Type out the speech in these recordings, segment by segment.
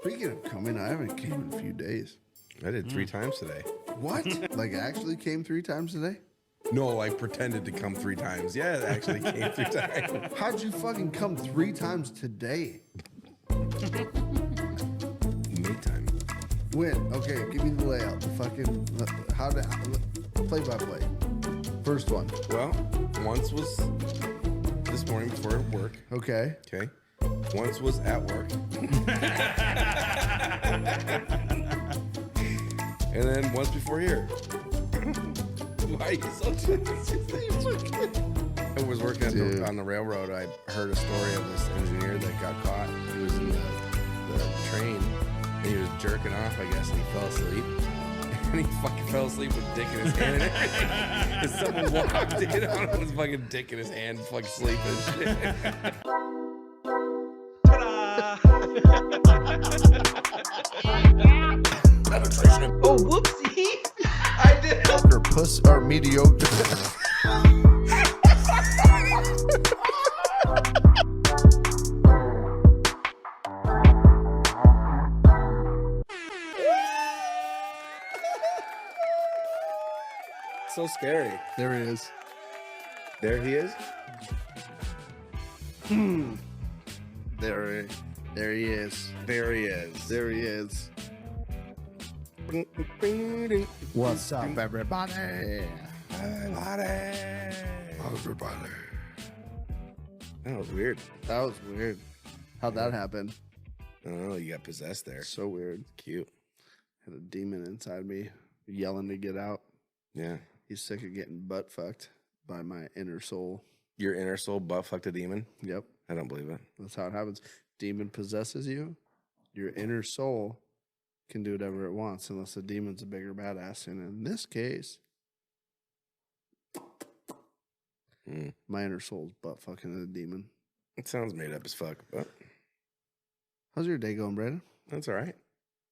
Speaking of coming, I haven't came in a few days. I did 3 times today. What? Like actually came 3 times today? No, I pretended to come 3 times. Yeah, it actually came 3 times. How'd you fucking come 3 times today? Mate time. When? Okay, give me the layout. The fucking play by play. First one. Well, once was this morning before work. Okay. Okay. Once was at work. And then once before here. Why are you so I was working on the railroad. I heard a story of this engineer that got caught. He was in the train and he was jerking off, I guess, and he fell asleep. And he fucking fell asleep with dick in his hand. And someone walked in on him with fucking dick in his hand, fucking sleeping and shit. Oh, whoopsie. I did. Or puss or mediocre. So scary. There he is. There he is. There he is. There he is. There he is. What's up, everybody? Everybody. That was weird. That was weird. How'd that happen? I don't know. You got possessed there. So weird. Cute. Had a demon inside me yelling to get out. Yeah. He's sick of getting butt fucked by my inner soul. Your inner soul butt fucked a demon? Yep. I don't believe it. That's how it happens. Demon possesses you. Your inner soul can do whatever it wants unless the demon's a bigger badass. And in this case, my inner soul's butt fucking the demon. It sounds made up as fuck, but How's your day going, Brandon? that's all right.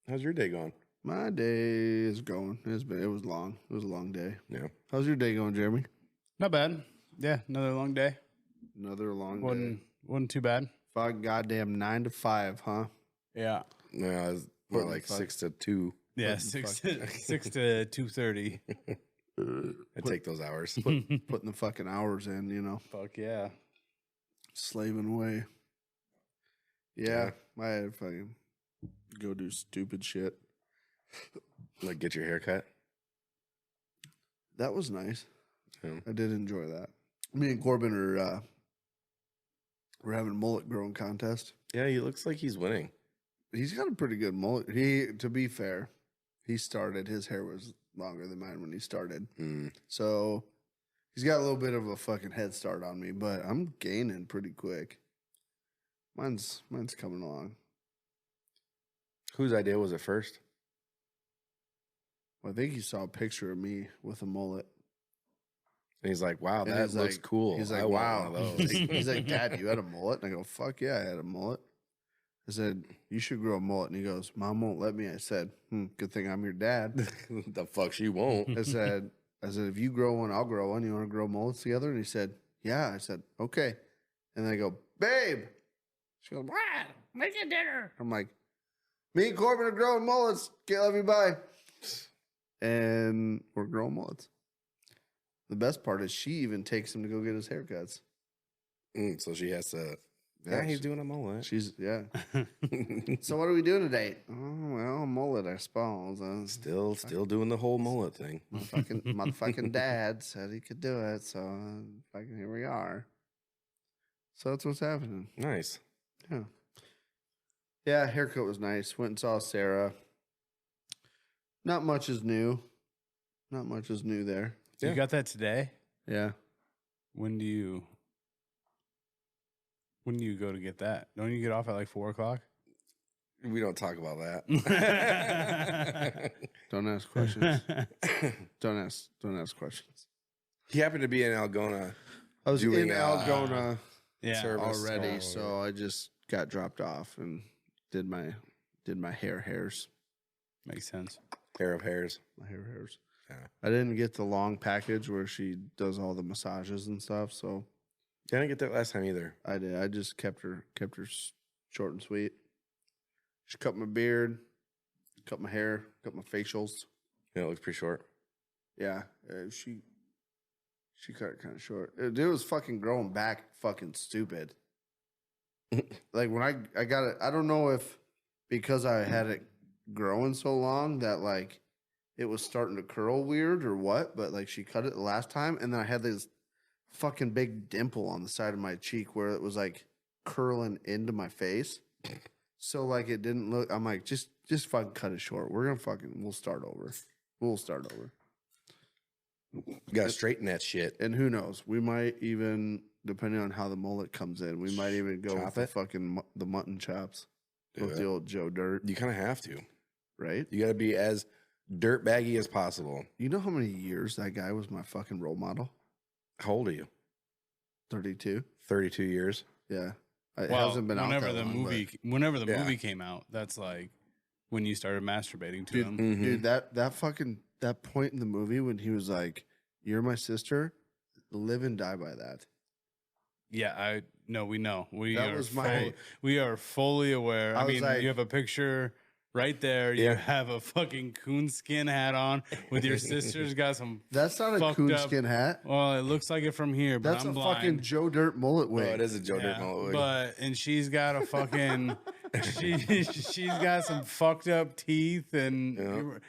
How's your day going? My day is going. It was long. It was a long day. Yeah. How's your day going, Jeremy? Not bad. Yeah, another long day. Another long day. Wasn't too bad. Fuck goddamn 9 to 5, huh? Yeah. No, it's more like Fuck. 6 to 2. Yeah, 6 to 2:30. I take those hours. Putting the fucking hours in, you know. Fuck yeah. Slaving away. Yeah. I had to fucking go do stupid shit. Like get your hair cut. That was nice. Yeah. I did enjoy that. Me and Corbin are we're having a mullet growing contest. Yeah, he looks like he's winning. He's got a pretty good mullet. To be fair, his hair was longer than mine when he started. So he's got a little bit of a fucking head start on me, but I'm gaining pretty quick. Mine's coming along. Whose idea was it first? Well, I think he saw a picture of me with a mullet. And he's like, wow, And that he's looks like- cool. He's like, I want wow. one of those. He's like, Dad, you had a mullet? And I go, fuck yeah, I had a mullet. I said, you should grow a mullet. And he goes, Mom won't let me. I said, good thing I'm your dad. The fuck she won't. I said, if you grow one, I'll grow one. You want to grow mullets together? And he said, yeah. I said, okay. And then I go, babe. She goes, what? Making dinner. I'm like, me and Corbin are growing mullets. KLYB. And we're growing mullets. The best part is she even takes him to go get his haircuts. So she has to. Yeah, he's doing a mullet. She's, yeah. So what are we doing today? Oh, well, a mullet, I suppose. Still doing the whole mullet thing. Motherfucking dad said he could do it, so fucking here we are. So that's what's happening. Nice. Yeah. Yeah, haircut was nice. Went and saw Sarah. Not much is new. Not much is new there. Yeah. You got that today? Yeah. When do you go to get that? Don't you get off at like 4:00? We don't talk about that. Don't ask questions. Don't ask questions. He happened to be in Algona. I was doing, in Algona Yeah. service already, all so I just got dropped off and did my hairs. Makes sense. Pair of hairs. My hairs. Yeah. I didn't get the long package where she does all the massages and stuff, so I didn't get that last time either. I did. I just kept her short and sweet. She cut my beard, cut my hair, cut my facials. Yeah, it looks pretty short. Yeah, she cut it kind of short. It was fucking growing back, fucking stupid. Like when I got it, I don't know if because I had it growing so long that like it was starting to curl weird or what, but like she cut it the last time, and then I had this fucking big dimple on the side of my cheek where it was like curling into my face. So like it didn't look. I'm like, just fucking cut it short. We'll start over. We'll start over. You gotta straighten that shit. And who knows? We might even, depending on how the mullet comes in, we might even go Chop with the it? fucking the mutton chops. Do With it. the old Joe Dirt, You kind of have to. right? You gotta be as dirt baggy as possible. You know how many years that guy was my fucking role model? How old are you? 32. 32 years. Yeah. It Well, hasn't been out whenever that the long, whenever the Yeah. movie came out, that's like when you started masturbating to Dude, him. Mhm. Dude, that point in the movie when he was like, "You're my sister," live and die by that. Yeah, we know. We That are was my- we are fully aware. I I was mean, like- you have a picture right there. Yeah. You have a fucking coonskin hat on with your sister's got some. That's not a fucked coonskin hat. Well, it looks like it from here, but That's I'm a blind. fucking Joe Dirt mullet Oh, wig. it is a Joe Dirt Yeah, mullet wig. but and she's got a fucking she's got some fucked up teeth and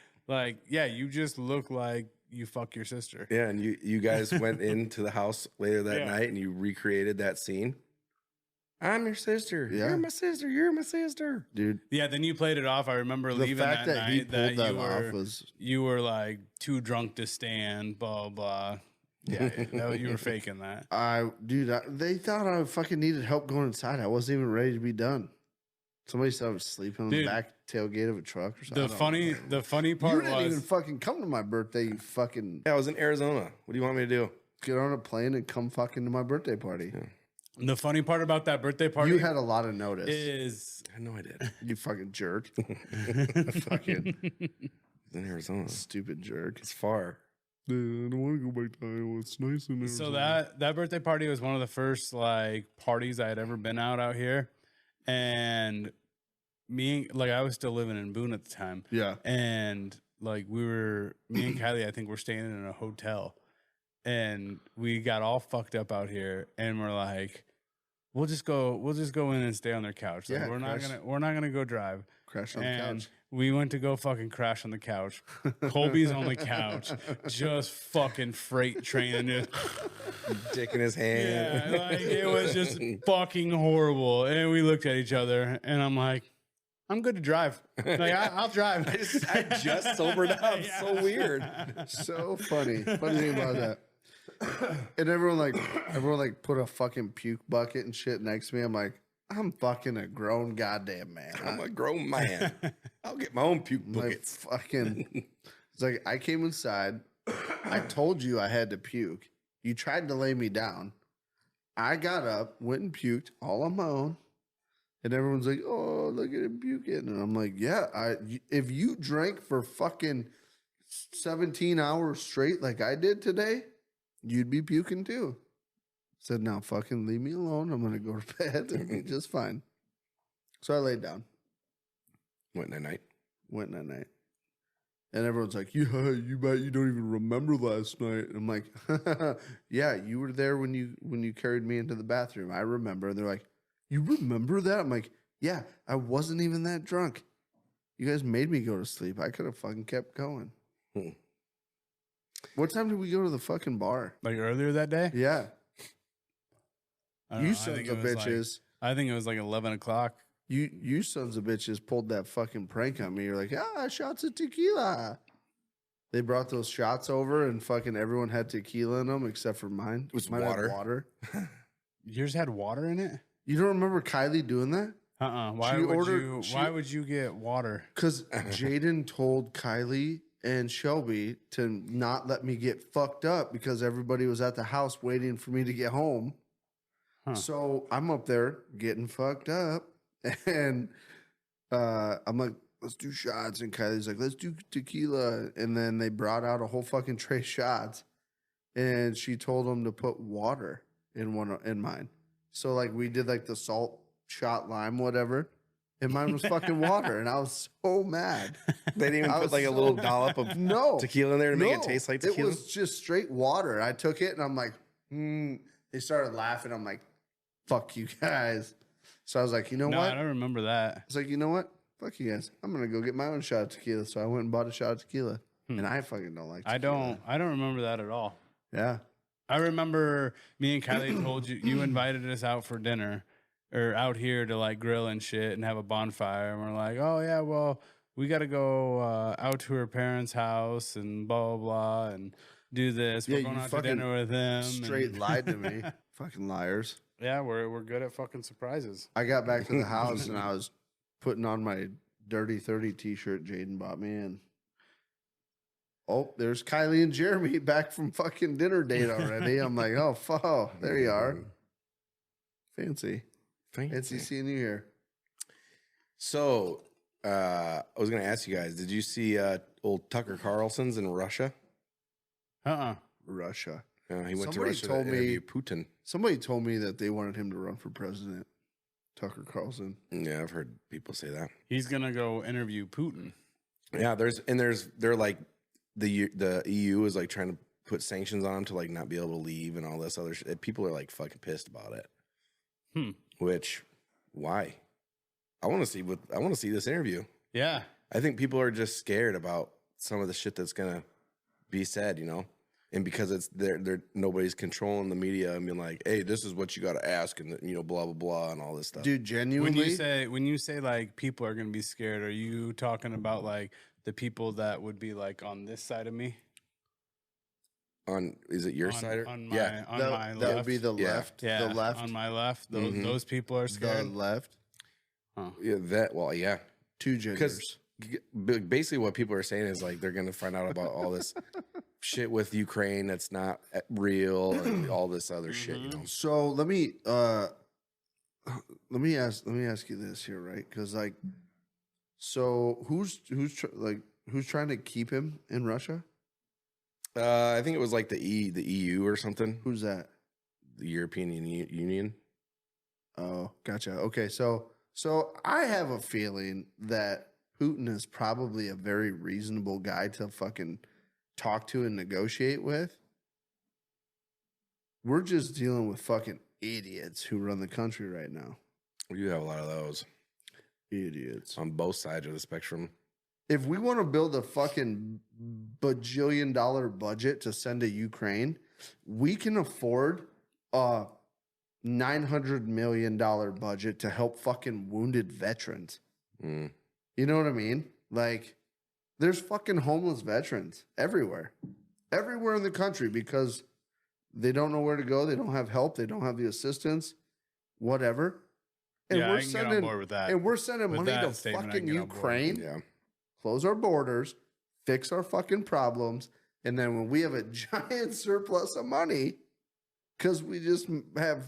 Yeah. you just look like you fuck your sister. Yeah, and you guys went into the house later that Yeah. night and you recreated that scene. I'm your sister. Yeah. You're my sister. You're my sister. Dude, Yeah, then you played it off. I remember the leaving fact that that he night pulled that that you off were was you were like too drunk to stand, blah blah. Yeah, you were faking that. they thought I fucking needed help going inside. I wasn't even ready to be done. Somebody said I was sleeping on Dude, the back tailgate of a truck or something. I The don't know. funny You part didn't was even fucking come to my birthday. You fucking Yeah, I was in Arizona. What do you want me to do? get on a plane and come fucking to my birthday party. the funny part about that birthday party You had a lot of notice. is I know I did. You fucking jerk. fucking Fucking I was in Arizona. stupid jerk. It's far. I don't want to go back to Iowa. It's nice in there. So that birthday party was one of the first like parties I had ever been out here, and I was still living in Boone at the time, Yeah. and like me and Kylie, I think we're staying in a hotel, and we got all fucked up out here, and we're like, we'll just go in and stay on their couch. Like, Yeah, we're not crash. gonna go drive. Crash on the And couch. we went to go fucking crash on the couch. Colby's on the couch, just fucking freight training it. Dick in his hand. Yeah, like it was just fucking horrible. And we looked at each other, and I'm like, I'm good to drive. Like I'll drive. I just sobered up. Yeah. So weird. So funny. Funny thing about that. And everyone like put a fucking puke bucket and shit next to me. I'm like, I'm fucking a grown goddamn man. I'm a grown man. I'll get my own puke I'm like, buckets. fucking. It's like I came inside. I told you I had to puke. You tried to lay me down. I got up, went and puked all on my own. And everyone's like, "Oh, look at him puking." And I'm like, "Yeah, if you drank for fucking 17 hours straight like I did today, you'd be puking too." Said, "Now fucking leave me alone. I'm gonna go to bed and be just fine." So I laid down, Went that night. went that night, and everyone's like, "Yeah, you bet you don't even remember last night." And I'm like, "Yeah, you were there when you carried me into the bathroom. I remember." And they're like, "You remember that?" I'm like, "Yeah, I wasn't even that drunk. You guys made me go to sleep. I could have fucking kept going." Hmm. What time did we go to the fucking bar? Like earlier that day. Yeah, I don't you know, I sons think of it was like- bitches. I think it was like 11 o'clock. You sons of bitches pulled that fucking prank on me. You're like, shots of tequila. They brought those shots over and fucking everyone had tequila in them except for mine. It was Mine had water. water. Yours had water in it. You don't remember Kylie doing that? Why She would ordered- you? she- Why would you get water? Because Jaden told Kylie and Shelby to not let me get fucked up because everybody was at the house waiting for me to get home. Huh. So I'm up there getting fucked up. And I'm like, let's do shots. And Kylie's like, let's do tequila. And then they brought out a whole fucking tray of shots. And she told them to put water in mine. So like we did like the salt shot lime, whatever. and mine was fucking water, and I was so mad. They didn't even I put was like a so little mad. dollop of No tequila in there to make it no, taste like tequila. It was just straight water. I took it, and I'm like, They started laughing. I'm like, fuck you guys. So I was like, you know No, what? I don't remember that. I was like, you know what? Fuck you guys. I'm gonna go get my own shot of tequila. So I went and bought a shot of tequila, and I fucking don't like tequila. I don't remember that at all. Yeah. I remember me and Kylie told you invited us out for dinner or out here to like grill and shit and have a bonfire. And we're like, oh yeah, well, we got to go out to her parents' house and blah, blah, blah, and do this. Yeah, We're going you out to fucking dinner with them. Straight and- lied to me. Fucking liars. Yeah, we're good at fucking surprises. I got back to the house and I was putting on my Dirty 30 t-shirt Jaden bought me, and oh, there's Kylie and Jeremy back from fucking dinner date already. I'm like, oh, fuck, there you are. Fancy. Fancy seeing you here. So, I was going to ask you guys, did you see old Tucker Carlson's in Russia? Russia. He went to Somebody Russia told to me- interview Putin. Somebody told me that they wanted him to run for president. Tucker Carlson. Yeah, I've heard people say that. He's going to go interview Putin. Yeah, they're like the EU is like trying to put sanctions on him to like not be able to leave and all this other shit. People are like fucking pissed about it. Which, why? I want to see this interview. Yeah. I think people are just scared about some of the shit that's gonna be said, you know, and because it's they're nobody's controlling the media and being like, hey, this is what you got to ask, and you know, blah blah blah, and all this stuff. Dude, genuinely. When you say like people are going to be scared, are you talking about like the people that would be like on this side of me? Is it your side? On my, yeah, on my that left. would be the Yeah. left. Yeah, The left. on my left. Those people are The scared. left. yeah. Two genders. Because basically what people are saying is like they're going to find out about all this shit with Ukraine that's not real and all this other shit, you know. So let me ask you this here, right? Because like, so who's trying to keep him in Russia? I think it was like the EU or something, Who's that? the European Union. Oh, gotcha. Okay, so I have a feeling that Putin is probably a very reasonable guy to fucking talk to and negotiate with. We're just dealing with fucking idiots who run the country right now. You have a lot of those Idiots. on both sides of the spectrum. If we want to build a fucking bajillion-dollar budget to send to Ukraine, we can afford a $900 million budget to help fucking wounded veterans. Mm. You know what I mean? Like, there's fucking homeless veterans everywhere in the country because they don't know where to go. They don't have help. They don't have the assistance, whatever. And Yeah, I can get on board with that. And we're sending With money that to statement, I fucking can get on board. Ukraine. Yeah. Close our borders, fix our fucking problems, and then when we have a giant surplus of money, because we just have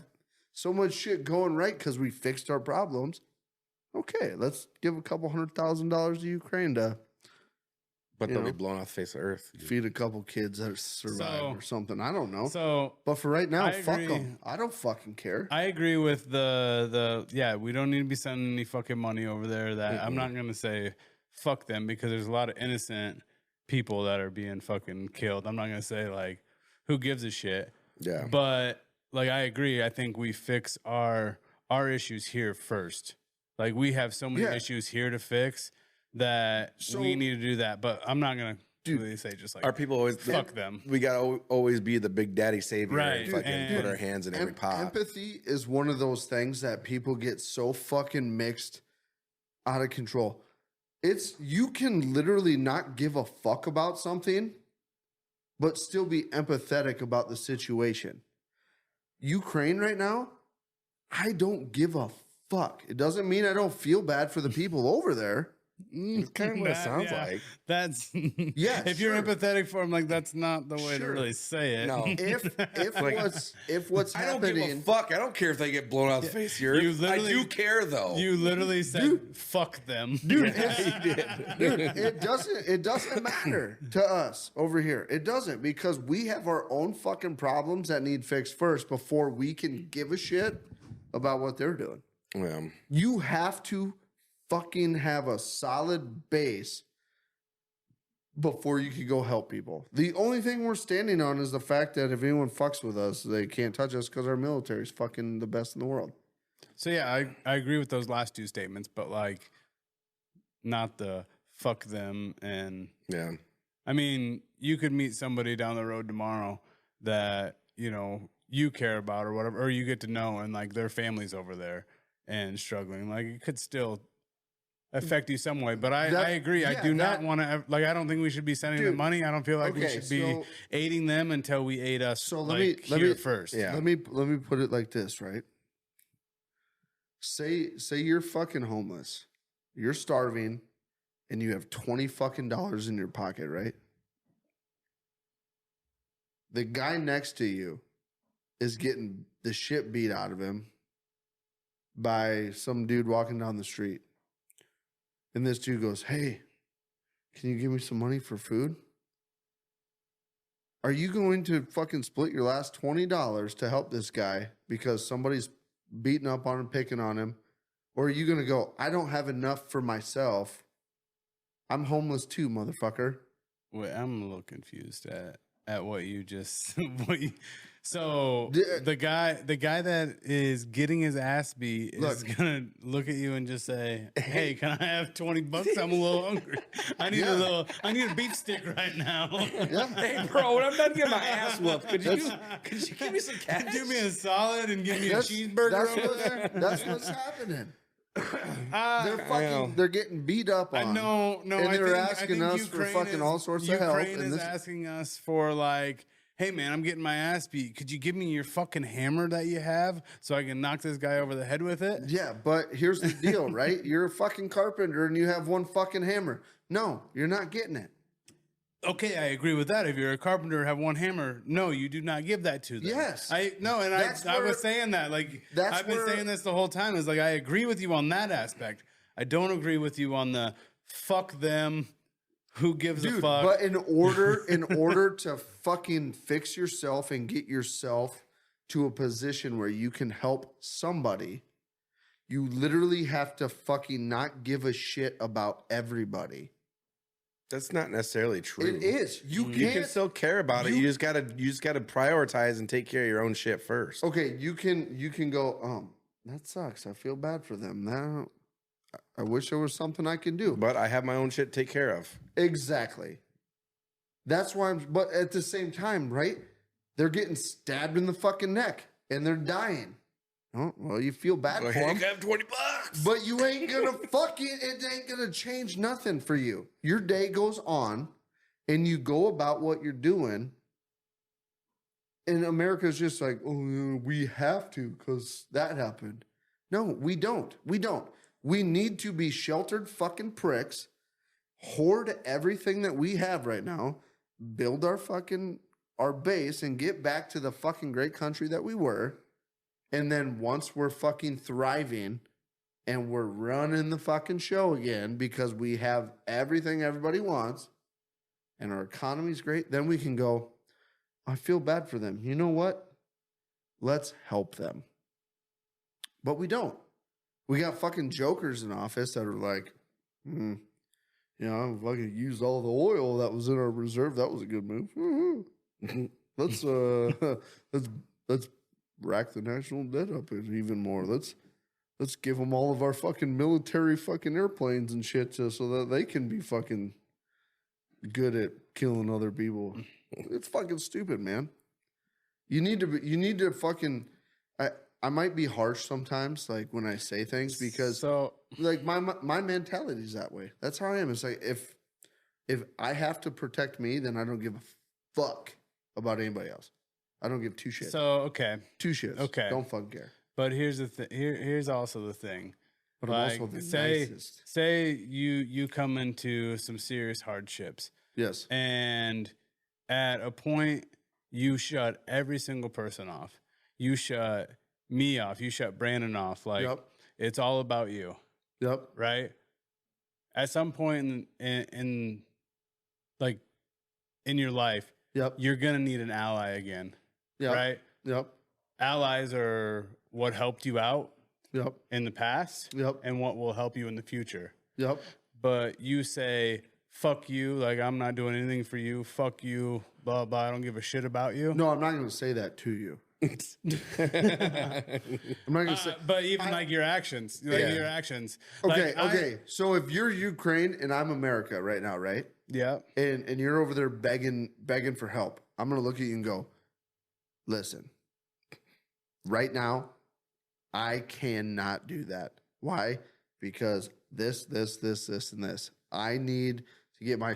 so much shit going right because we fixed our problems, okay, let's give a couple $100,000 to Ukraine to But You they'll be know? blown off the face of Earth. feed a couple kids that survived or something. I don't know. So But for right now, I fuck agree. them. I don't fucking care. I agree with the we don't need to be sending any fucking money over there. That I'm not gonna say fuck them because there's a lot of innocent people that are being fucking killed. I'm not gonna say like who gives a shit. Yeah. But like I agree. I think we fix our issues here first. Like we have so many Yeah. issues here to fix that So- we need to do that. But I'm not gonna really say just like Our people always fuck them. We gotta always be the big daddy savior Right. and fucking And- put our hands in every pot. Empathy is one of those things that people get so fucking mixed out of control. You can literally not give a fuck about something, but still be empathetic about the situation. Ukraine right now, I don't give a fuck. It doesn't mean I don't feel bad for the people over there. It's kind of what it That- sounds yeah. like. That's Yeah, If you're sure. empathetic for him, like that's not the way to Sure. really say it. No. If what's I don't give a happening, fuck. I don't care if they get blown out the face of the earth. You I literally- do care though. You literally said fuck them. dude, it doesn't matter to us over here. It doesn't, because we have our own fucking problems that need fixed first before we can give a shit about what they're doing. Yeah. You have to fucking have a solid base before you could go help people. The only thing we're standing on is the fact that if anyone fucks with us, they can't touch us because our military is fucking the best in the world. So yeah, I agree with those last two statements, but like not the fuck them. And Yeah. I mean, you could meet somebody down the road tomorrow that, you know, you care about or whatever, or you get to know, and like their family's over there and struggling. Like it could still affect you some way, but I agree. I do not want to, like, I don't think we should be sending them money. I don't feel like we should be aiding them until we aid us. So let me first. Yeah. Let me put it like this, right? Say you're fucking homeless, you're starving, and you have $20 fucking in your pocket, right? The guy next to you is getting the shit beat out of him by some dude walking down the street. And this dude goes, "Hey, can you give me some money for food?" Are you going to fucking split your last $20 to help this guy because somebody's beating up on him, picking on him? Or are you going to go, "I don't have enough for myself. I'm homeless too, motherfucker"? Wait, I'm a little confused at what you just So the guy that is getting his ass beat is gonna look at you and just say, "Hey, can I have $20? I'm a little hungry. I need a beef stick right now." Yeah. Hey, bro, when I'm done getting my ass whooped, could you give me some cash? Do me a solid and give me a cheeseburger over there. That's what's happening. They're getting beat up on. No, and they're asking us for fucking all sorts of help. Ukraine is asking us for like, "Hey man, I'm getting my ass beat. Could you give me your fucking hammer that you have so I can knock this guy over the head with it?" Yeah, but here's the deal, right? You're a fucking carpenter and you have one fucking hammer. No, you're not getting it. Okay, I agree with that. If you're a carpenter and have one hammer, no, you do not give that to them. Yes. I was saying that. Like, I've been saying this the whole time. Is like, I agree with you on that aspect. I don't agree with you on the fuck them. Who gives a fuck? But in order to fucking fix yourself and get yourself to a position where you can help somebody, you literally have to fucking not give a shit about everybody. That's not necessarily true. It is. You can still care about it. You just gotta prioritize and take care of your own shit first. Okay, you can go, that sucks. I feel bad for them. I wish there was something I could do. But I have my own shit to take care of. Exactly. That's why but at the same time, right? They're getting stabbed in the fucking neck and they're dying. Oh, well, you feel bad for them. I have $20. But you ain't gonna it ain't gonna change nothing for you. Your day goes on and you go about what you're doing. And America's just like, "Oh, we have to because that happened." No, we don't. We don't. We need to be sheltered fucking pricks, hoard everything that we have right now, build our base and get back to the fucking great country that we were. And then once we're fucking thriving and we're running the fucking show again because we have everything everybody wants and our economy's great, then we can go, "I feel bad for them. You know what? Let's help them." But we don't. We got fucking jokers in office that are like, "I fucking used all the oil that was in our reserve. That was a good move. Let's rack the national debt up even more. Let's give them all of our fucking military fucking airplanes and shit so that they can be fucking good at killing other people." It's fucking stupid, man. You need to fucking. I might be harsh sometimes, like when I say things, because like my mentality is that way. That's how I am. It's like if I have to protect me, then I don't give a fuck about anybody else. I don't give two shits. So okay, two shits. Okay, don't fucking care. But here's the thing. Here's also the thing. But like, I'm also the nicest. Say you come into some serious hardships. Yes. And at a point, you shut every single person off. You shut me off. You shut Brandon off. Like, It's all about you. Yep. Right? At some point in your life, you're going to need an ally again. Yep. Right? Yep. Allies are what helped you out. Yep. in the past Yep. and what will help you in the future. Yep. But you say, fuck you, like I'm not doing anything for you, fuck you, blah, blah, I don't give a shit about you. No, I'm not going to say that to you. I'm not going to say. But even like your actions, your actions. Okay, Like, okay. So if you're Ukraine and I'm America right now, right? Yeah. And you're over there begging for help, I'm going to look at you and go, listen, right now, I cannot do that. Why? Because this, and this. I need to get my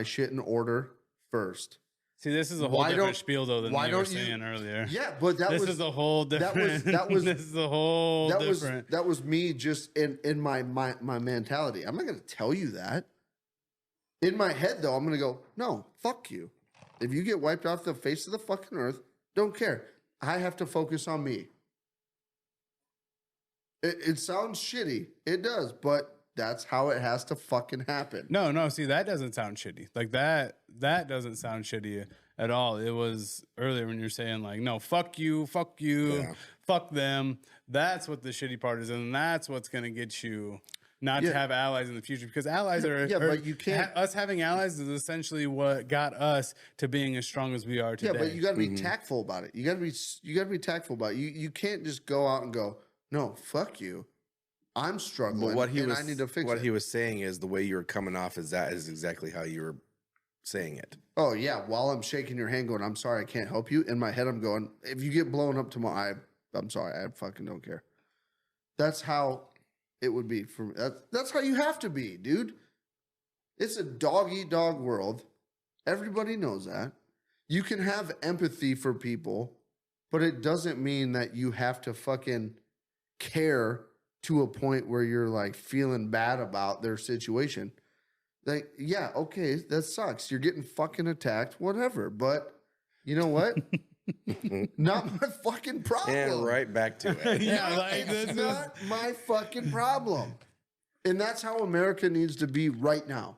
shit in order first. See, this is a whole different spiel though than you were saying earlier. Yeah, but this is a whole different. This is a whole different. That was me just in my mentality. I'm not going to tell you that. In my head though, I'm going to go, no, fuck you. If you get wiped off the face of the fucking earth, don't care. I have to focus on me. It sounds shitty. It does, but that's how it has to fucking happen. No. See, that doesn't sound shitty. Like that doesn't sound shitty at all. It was earlier when you're saying like, no, fuck you, Yeah. fuck them. That's what the shitty part is, and that's what's gonna get you not to have allies in the future, because allies are but you can't. Us having allies is essentially what got us to being as strong as we are today. Yeah, but you got to be tactful about it. You got to be tactful about it. You can't just go out and go, no, fuck you. I'm struggling, But I need to fix it. What he was saying is the way you were coming off is exactly how you were saying it. Oh, yeah. While I'm shaking your hand going, I'm sorry, I can't help you. In my head, I'm going, if you get blown up tomorrow, I'm sorry. I fucking don't care. That's how it would be for me. That's how you have to be, dude. It's a dog-eat-dog world. Everybody knows that. You can have empathy for people, but it doesn't mean that you have to fucking care to a point where you're like feeling bad about their situation. Like, yeah, okay, that sucks. You're getting fucking attacked, whatever. But you know what? Not my fucking problem. And right back to it. It's not my fucking problem. And that's how America needs to be right now.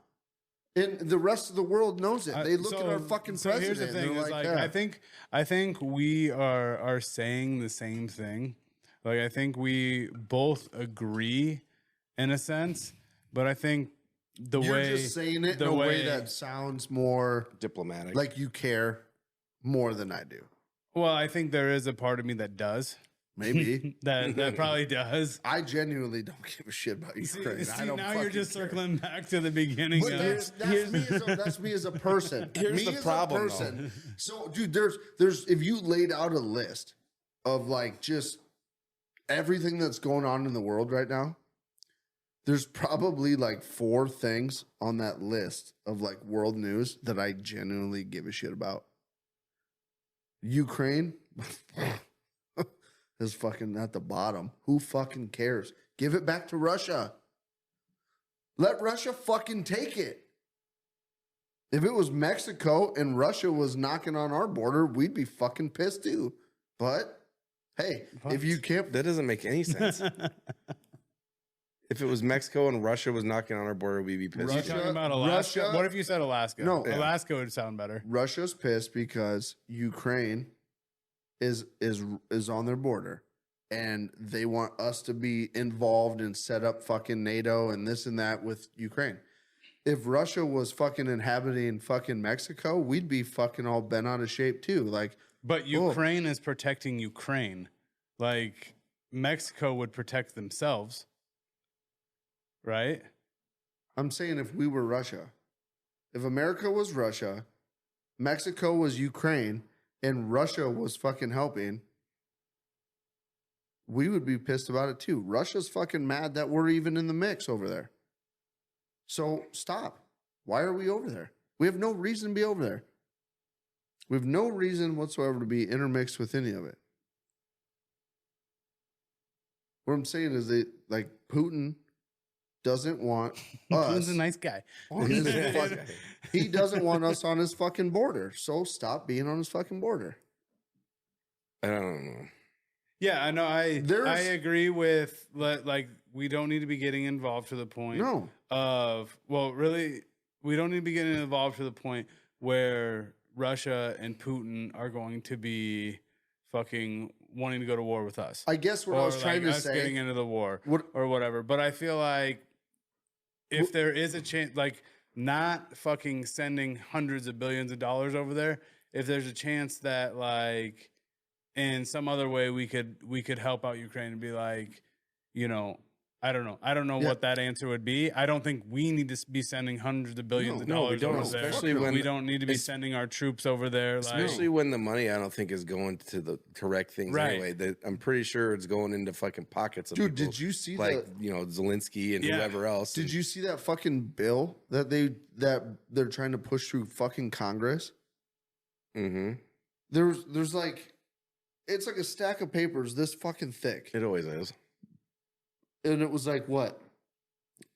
And the rest of the world knows it. They look at our fucking president. Here's the thing: is like, I think we are saying the same thing. Like, I think we both agree in a sense, but I think You're just saying it in a way that sounds more diplomatic, like you care more than I do. Well, I think there is a part of me that does. Maybe that probably does. I genuinely don't give a shit about Ukraine. See, I don't. Now you're just care. circling back to the beginning. But that's me as a person. Here's the problem, though. So, dude, there's if you laid out a list of like just everything that's going on in the world right now, there's probably like 4 things on that list of like world news that I genuinely give a shit about. Ukraine is fucking at the bottom. Who fucking cares? Give it back to Russia. Let Russia fucking take it. If it was Mexico and Russia was knocking on our border, we'd be fucking pissed too. But hey, if you can't, that doesn't make any sense. If it was Mexico and Russia was knocking on our border, we'd be pissed. Are you talking about Alaska? What if you said Alaska? No. Alaska would sound better. Russia's pissed because Ukraine is on their border, and they want us to be involved and set up fucking NATO and this and that with Ukraine. If Russia was fucking inhabiting fucking Mexico, we'd be fucking all bent out of shape too. Like, but Ukraine is protecting Ukraine. Like, Mexico would protect themselves. Right? I'm saying if we were Russia, if America was Russia, Mexico was Ukraine, and Russia was fucking helping, we would be pissed about it too. Russia's fucking mad that we're even in the mix over there. So stop. Why are we over there? We have no reason to be over there. We have no reason whatsoever to be intermixed with any of it. What I'm saying is that, like, Putin doesn't want us. He's a nice guy. He doesn't want us on his fucking border. So stop being on his fucking border. I don't know. Yeah, I know. I agree with, like, we don't need to be getting involved to the point of, well, really, we don't need to be getting involved to the point where Russia and Putin are going to be fucking wanting to go to war with us. I guess what I was trying to us say, getting into the war or whatever. But I feel like if there is a chance, like not fucking sending hundreds of billions of dollars over there, if there's a chance that like in some other way we could help out Ukraine and be like, you know, I don't know what that answer would be. I don't think we need to be sending hundreds of billions of dollars we don't, over there. especially when we don't need to be sending our troops over there. Especially when the money, I don't think, is going to the correct things anyway. I'm pretty sure it's going into fucking pockets of people. Did you see Zelensky and whoever else? Did you see that fucking bill that they're trying to push through fucking Congress? Mm-hmm. There's like, it's like a stack of papers this fucking thick. It always is. And it was like, what?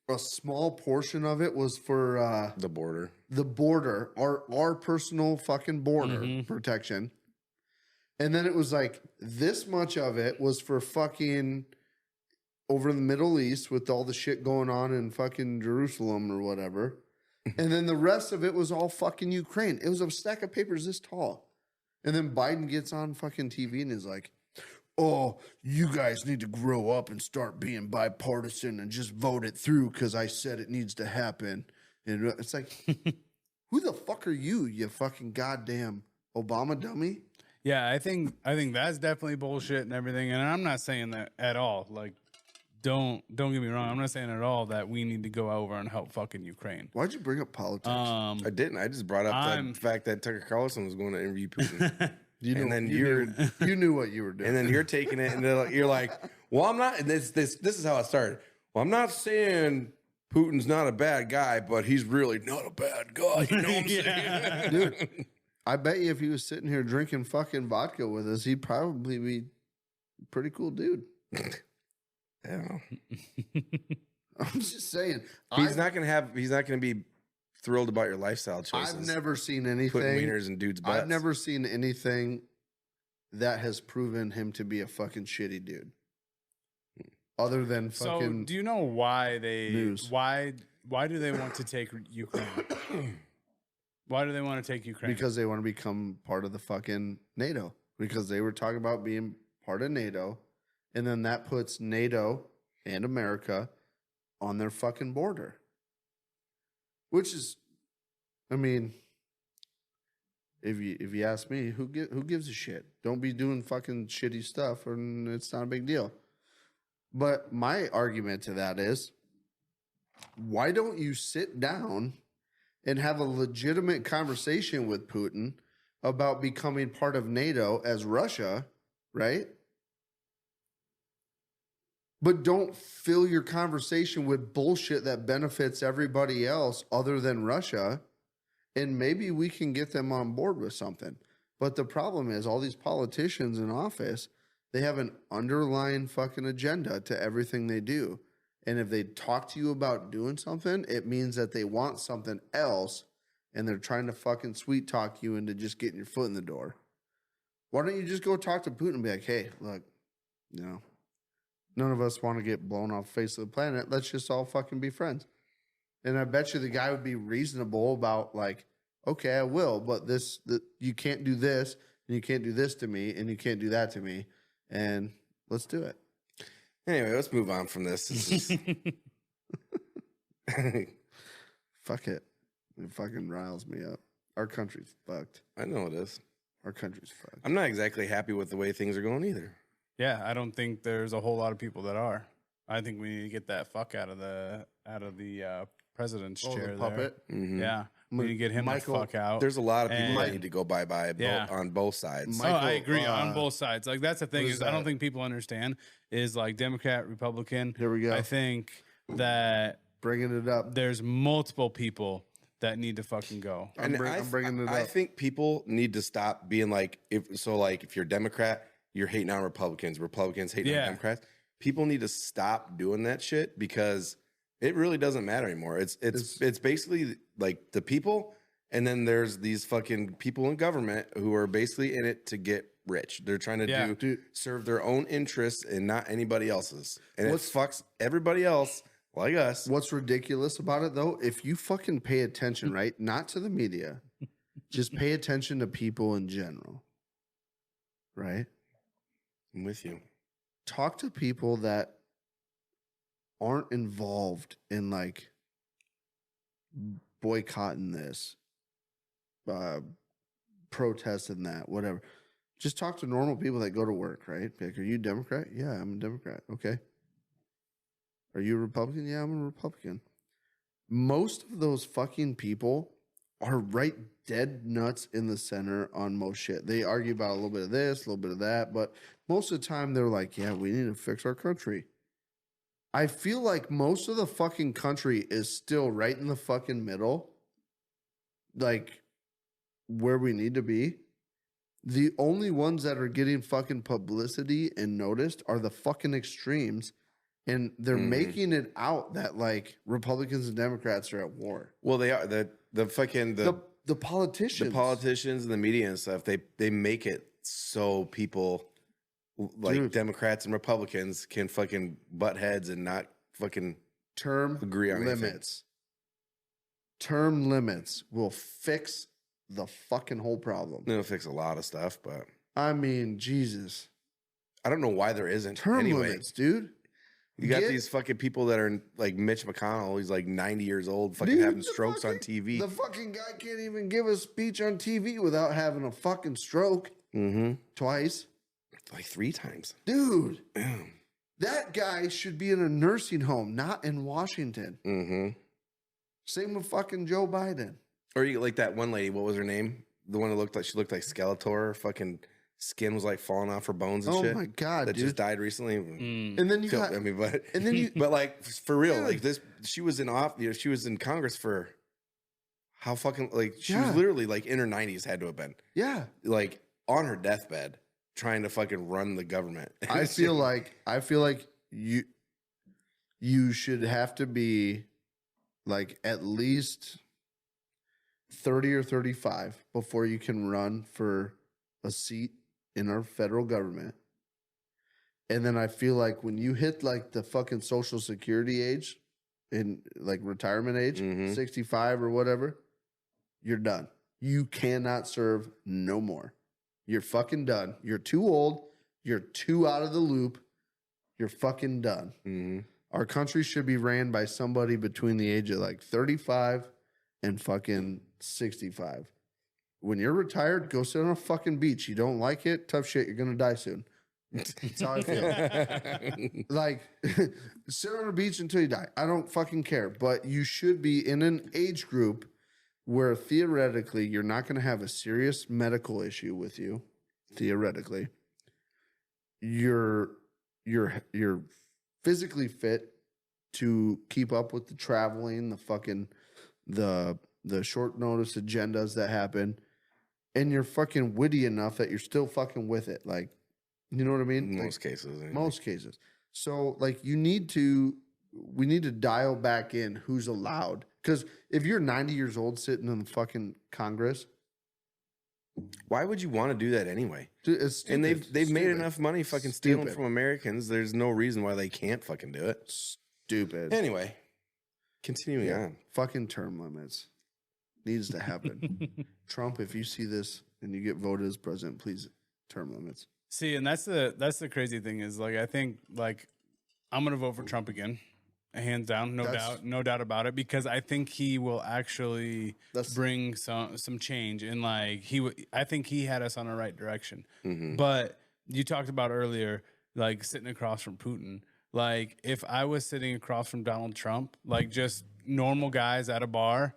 A small portion of it was for the border. The border, our personal fucking border protection. And then it was like, this much of it was for fucking over in the Middle East with all the shit going on in fucking Jerusalem or whatever. And then the rest of it was all fucking Ukraine. It was a stack of papers this tall. And then Biden gets on fucking TV and is like, oh, you guys need to grow up and start being bipartisan and just vote it through because I said it needs to happen. And it's like, who the fuck are you, you fucking goddamn Obama dummy? Yeah, I think that's definitely bullshit and everything. And I'm not saying that at all. Like, don't get me wrong. I'm not saying at all that we need to go over and help fucking Ukraine. Why'd you bring up politics? I didn't. I just brought up the fact that Tucker Carlson was going to interview Putin. You knew what you were doing, and then you're taking it, and you're like, "Well, I'm not." And this is how it started. Well, I'm not saying Putin's not a bad guy, but he's really not a bad guy. You know what I'm saying, dude? I bet you if he was sitting here drinking fucking vodka with us, he'd probably be a pretty cool dude. Yeah, I'm just saying, he's not gonna be thrilled about your lifestyle choices. I've never seen anything putting wieners in dudes' butts. I've never seen anything that has proven him to be a fucking shitty dude. Other than fucking. So, do you know why news. why do they want to take Ukraine? Why do they want to take Ukraine? Because they want to become part of the fucking NATO. Because they were talking about being part of NATO, and then that puts NATO and America on their fucking border. Which is, I mean, if you ask me, who gives a shit? Don't be doing fucking shitty stuff, and it's not a big deal. But my argument to that is, why don't you sit down and have a legitimate conversation with Putin about becoming part of NATO as Russia, right? But don't fill your conversation with bullshit that benefits everybody else other than Russia. And maybe we can get them on board with something. But the problem is all these politicians in office, they have an underlying fucking agenda to everything they do. And if they talk to you about doing something, it means that they want something else. And they're trying to fucking sweet talk you into just getting your foot in the door. Why don't you just go talk to Putin and be like, hey, look, you know, none of us want to get blown off the face of the planet. Let's just all fucking be friends. And I bet you the guy would be reasonable about like, okay, I will, but you can't do this, and you can't do this to me, and you can't do that to me, and let's do it. Anyway, let's move on from this. Fuck it. It fucking riles me up. Our country's fucked. I know it is. Our country's fucked. I'm not exactly happy with the way things are going either. Yeah, I don't think there's a whole lot of people that are. I think we need to get that fuck out of the president's chair the puppet. there. Mm-hmm. Yeah, we need to get him the fuck out. There's a lot of people that need to go bye-bye on both sides. I agree on both sides. Like that's the thing is I don't think people understand is like Democrat, Republican. Here we go. I think that bringing it up. There's multiple people that need to fucking go. I'm bringing it up. I think people need to stop being like if you're Democrat, you're hating on Republicans. Republicans hating on Democrats. People need to stop doing that shit because it really doesn't matter anymore. It's basically like the people, and then there's these fucking people in government who are basically in it to get rich. They're trying to serve their own interests and not anybody else's. And it fucks everybody else like us. What's ridiculous about it though, if you fucking pay attention, right? Not to the media, just pay attention to people in general. Right? I'm with you. Talk to people that aren't involved in like boycotting this, protesting that, whatever. Just talk to normal people that go to work, right? Like, are you a Democrat? Yeah, I'm a Democrat. Okay. Are you a Republican? Yeah, I'm a Republican. Most of those fucking people are right dead nuts in the center on most shit. They argue about a little bit of this, a little bit of that, but most of the time they're like, yeah, we need to fix our country. I feel like most of the fucking country is still right in the fucking middle, like where we need to be. The only ones that are getting fucking publicity and noticed are the fucking extremes. And they're making it out that like Republicans and Democrats are at war. Well, they are. The fucking The politicians. The politicians and the media and stuff, they make it so people like Democrats and Republicans can fucking butt heads and not fucking term agree on limits. anything. Term limits will fix the fucking whole problem. It'll fix a lot of stuff, but I mean, Jesus. I don't know why there isn't. Term anyway. limits, dude. You got these fucking people that are like Mitch McConnell. He's like 90 years old, fucking having strokes on TV. The fucking guy can't even give a speech on TV without having a fucking stroke. Twice. Like 3 times. Dude. That guy should be in a nursing home, not in Washington. Same with fucking Joe Biden. Or you like that one lady, what was her name? The one that looked like Skeletor, fucking skin was like falling off her bones and shit. Oh my god, that dude. just died recently. And then you got, I mean, but and then you, but like for real, like this, she was in she was in Congress for how fucking like she was literally like in her 90s, had to have been. Yeah, like on her deathbed, trying to fucking run the government. I feel like you should have to be like at least 30 or 35 before you can run for a seat in our federal government. And then I feel like when you hit like the fucking Social Security age in like retirement age, 65 or whatever, you're done. You cannot serve no more. You're fucking done. You're too old. You're too out of the loop. You're fucking done. Our country should be ran by somebody between the age of like 35 and fucking 65. When you're retired, go sit on a fucking beach. You don't like it? Tough shit. You're going to die soon. That's how I feel. Like, sit on a beach until you die. I don't fucking care. But you should be in an age group where theoretically you're not going to have a serious medical issue with you. Theoretically. You're physically fit to keep up with the traveling, the fucking, the short notice agendas that happen. And you're fucking witty enough that you're still fucking with it. Like, you know what I mean? Most cases. Anyway. Most cases. So, like, we need to dial back in who's allowed. Because if you're 90 years old sitting in the fucking Congress. Why would you want to do that anyway? Dude, it's stupid. And they've made enough money fucking stealing from Americans. There's no reason why they can't fucking do it. Stupid. Anyway, continuing on. Fucking term limits. Needs to happen. Trump, if you see this and you get voted as president, please term limits. See, and that's the crazy thing is like I think like I'm gonna vote for Trump again, hands down, no doubt about it, because I think he will actually bring some change and like I think he had us on the right direction. But you talked about earlier, like sitting across from Putin. Like if I was sitting across from Donald Trump, like just normal guys at a bar,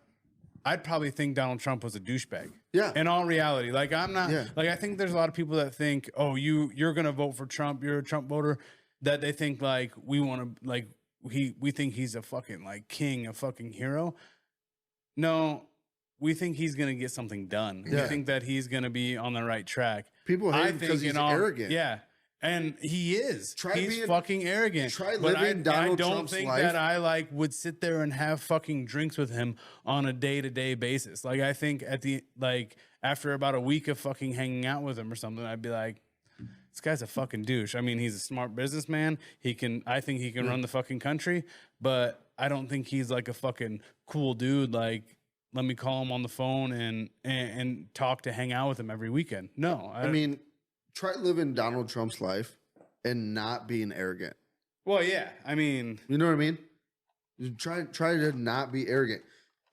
I'd probably think Donald Trump was a douchebag. Yeah. In all reality, like I'm not. Yeah. Like I think there's a lot of people that think, oh, you're gonna vote for Trump. You're a Trump voter. That they think like we want to like we think he's a fucking like king, a fucking hero. No, we think he's gonna get something done. Yeah. We think that he's gonna be on the right track. People hate him because he's arrogant. Yeah. And he is. He's fucking arrogant. Try living Donald Trump's life. I don't think that I like would sit there and have fucking drinks with him on a day-to-day basis. Like I think after about a week of fucking hanging out with him or something, I'd be like, this guy's a fucking douche. I mean, he's a smart businessman. I think he can run the fucking country, but I don't think he's like a fucking cool dude. Like, let me call him on the phone and talk to hang out with him every weekend. No, I mean, try living Donald Trump's life and not being arrogant. Well, yeah. I mean, You know what I mean? You try to not be arrogant.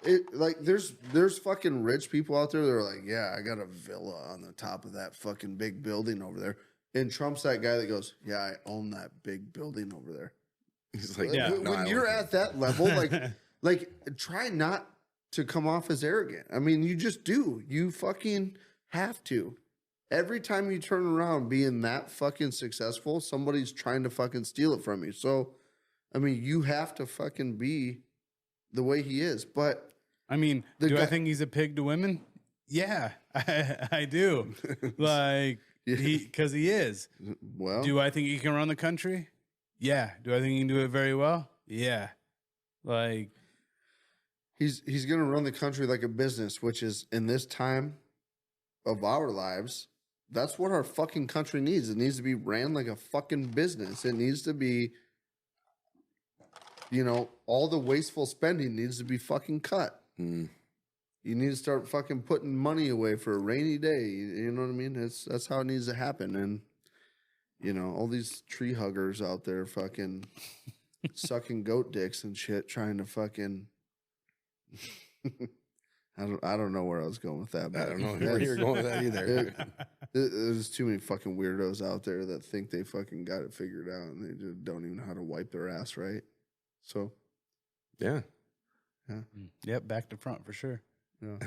It like there's fucking rich people out there that are like, yeah, I got a villa on the top of that fucking big building over there. And Trump's that guy that goes, yeah, I own that big building over there. He's like, Yeah. When you're at that level, like try not to come off as arrogant. I mean, you just do. You fucking have to. Every time you turn around being that fucking successful, somebody's trying to fucking steal it from you. So, I mean, you have to fucking be the way he is. But I mean, I think he's a pig to women? Yeah, I do. Like, because he is. Well, do I think he can run the country? Yeah. Do I think he can do it very well? Yeah. Like, he's going to run the country like a business, which is in this time of our lives, that's what our fucking country needs. It needs to be ran like a fucking business. It needs to be, you know, all the wasteful spending needs to be fucking cut. Mm. You need to start fucking putting money away for a rainy day. You know what I mean? That's how it needs to happen. And, you know, all these tree huggers out there fucking sucking goat dicks and shit, trying to fucking... I don't know where I was going with that. I don't know where you're going with that either. There's too many fucking weirdos out there that think they fucking got it figured out and they just don't even know how to wipe their ass right. So, yeah. yep, back to front for sure. Yeah.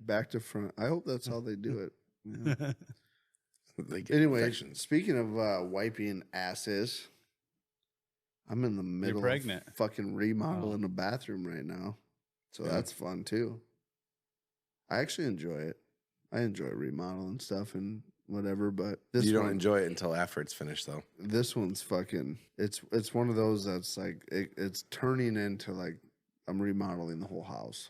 back to front. I hope that's how they do it. Yeah. They get Anyway, infections. speaking of wiping asses, I'm in the middle pregnant. of fucking remodeling a bathroom right now. So that's fun too. I actually enjoy it. I enjoy remodeling stuff and whatever, but this You don't enjoy it until after it's finished, though. This one's fucking. It's one of those that's like it's turning into like I'm remodeling the whole house.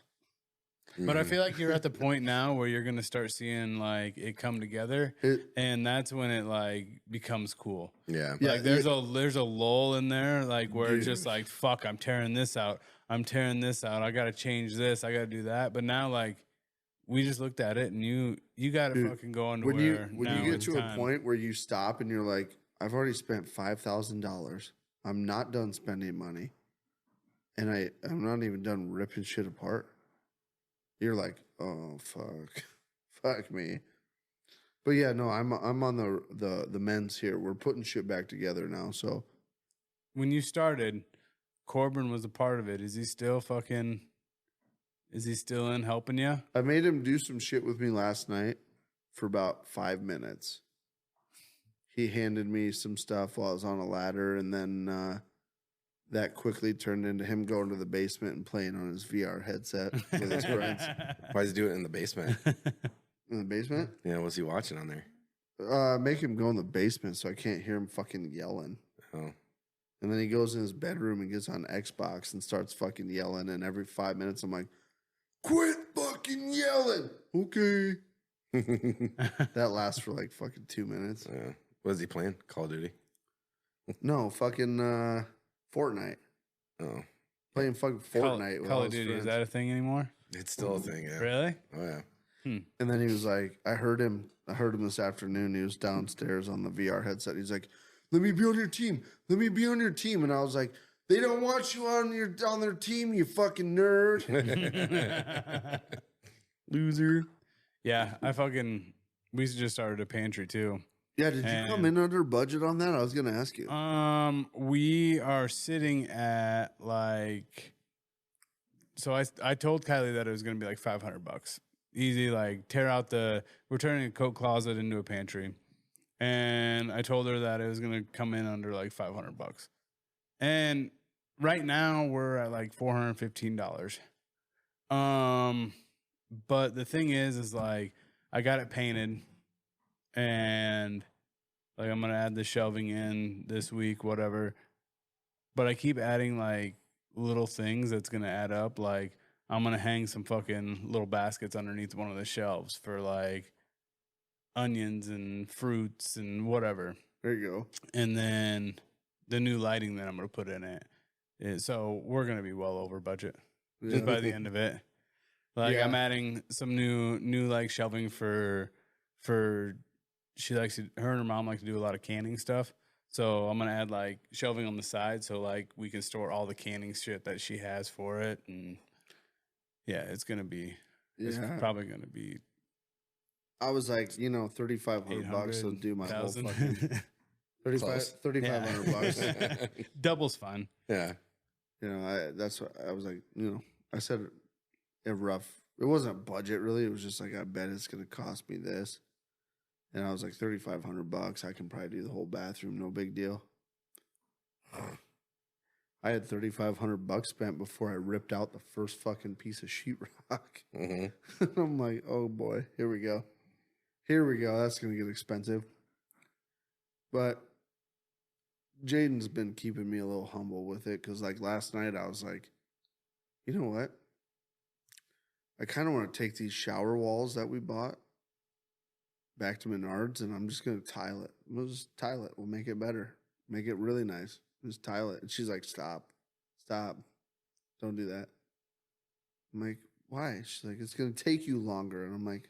But I feel like you're at the point now where you're gonna start seeing like it come together, and that's when it like becomes cool. Yeah. Like there's a lull in there, like where it's just like fuck, I'm tearing this out. I gotta change this. I gotta do that. But now like we just looked at it, and you gotta fucking go on to when where you now get it's to time. a point where you stop and you're like, I've already spent $5,000. I'm not done spending money, and I'm not even done ripping shit apart. You're like, oh fuck me. But yeah, no, I'm on the men's here. We're putting shit back together now. So When you started, Corbin was a part of it. Is he still in helping you? I made him do some shit with me last night for about 5 minutes. He handed me some stuff while I was on a ladder, and then that quickly turned into him going to the basement and playing on his VR headset with his friends. Why does he do it in the basement? In the basement? Yeah, what's he watching on there? Make him go in the basement so I can't hear him fucking yelling. Oh. And then he goes in his bedroom and gets on Xbox and starts fucking yelling. And every 5 minutes, I'm like, quit fucking yelling. Okay. That lasts for like fucking 2 minutes. Yeah. What is he playing? Call of Duty? No, fucking Fortnite. Oh. Playing fucking Fortnite with all Call of his Duty, friends. is that a thing anymore? It's still a thing, yeah. Really? Oh, yeah. And then he was like, I heard him this afternoon. He was downstairs on the VR headset. He's like, let me be on your team. Let me be on your team. And I was like, they don't want you on their team, you fucking nerd. Loser. Yeah, we just started a pantry too. Yeah, did you come in under budget on that? I was gonna ask you. We are sitting at like, so I told Kylie that it was gonna be like $500. Easy, like we're turning a coat closet into a pantry. And I told her that it was gonna come in under like $500. And right now we're at like $415. But the thing is like I got it painted, and like I'm gonna add the shelving in this week, whatever. But I keep adding like little things that's gonna add up. Like I'm gonna hang some fucking little baskets underneath one of the shelves for like onions and fruits and whatever. There you go. And then the new lighting that I'm gonna put in it. So we're gonna be well over budget just by the end of it. Like I'm adding some new like shelving for her and her mom like to do a lot of canning stuff. So I'm gonna add like shelving on the side, so like we can store all the canning shit that she has for it, and yeah, it's probably gonna be. I was like, you know, $3,500 to do my whole fucking 3,500 bucks. Double's fine. Yeah. You know, that's what I was like. You know, I said it rough. It wasn't a budget really. It was just like, I bet it's gonna cost me this, and I was like, $3,500. I can probably do the whole bathroom, no big deal. I had $3,500 spent before I ripped out the first fucking piece of sheetrock. Mm-hmm. I'm like, oh boy, here we go. Here we go. That's going to get expensive. But Jaden's been keeping me a little humble with it because, like, last night I was like, you know what? I kind of want to take these shower walls that we bought back to Menards, and I'm just going to tile it. We'll just tile it. We'll make it better. Make it really nice. Just tile it. And she's like, stop. Don't do that. I'm like, why? She's like, it's going to take you longer. And I'm like,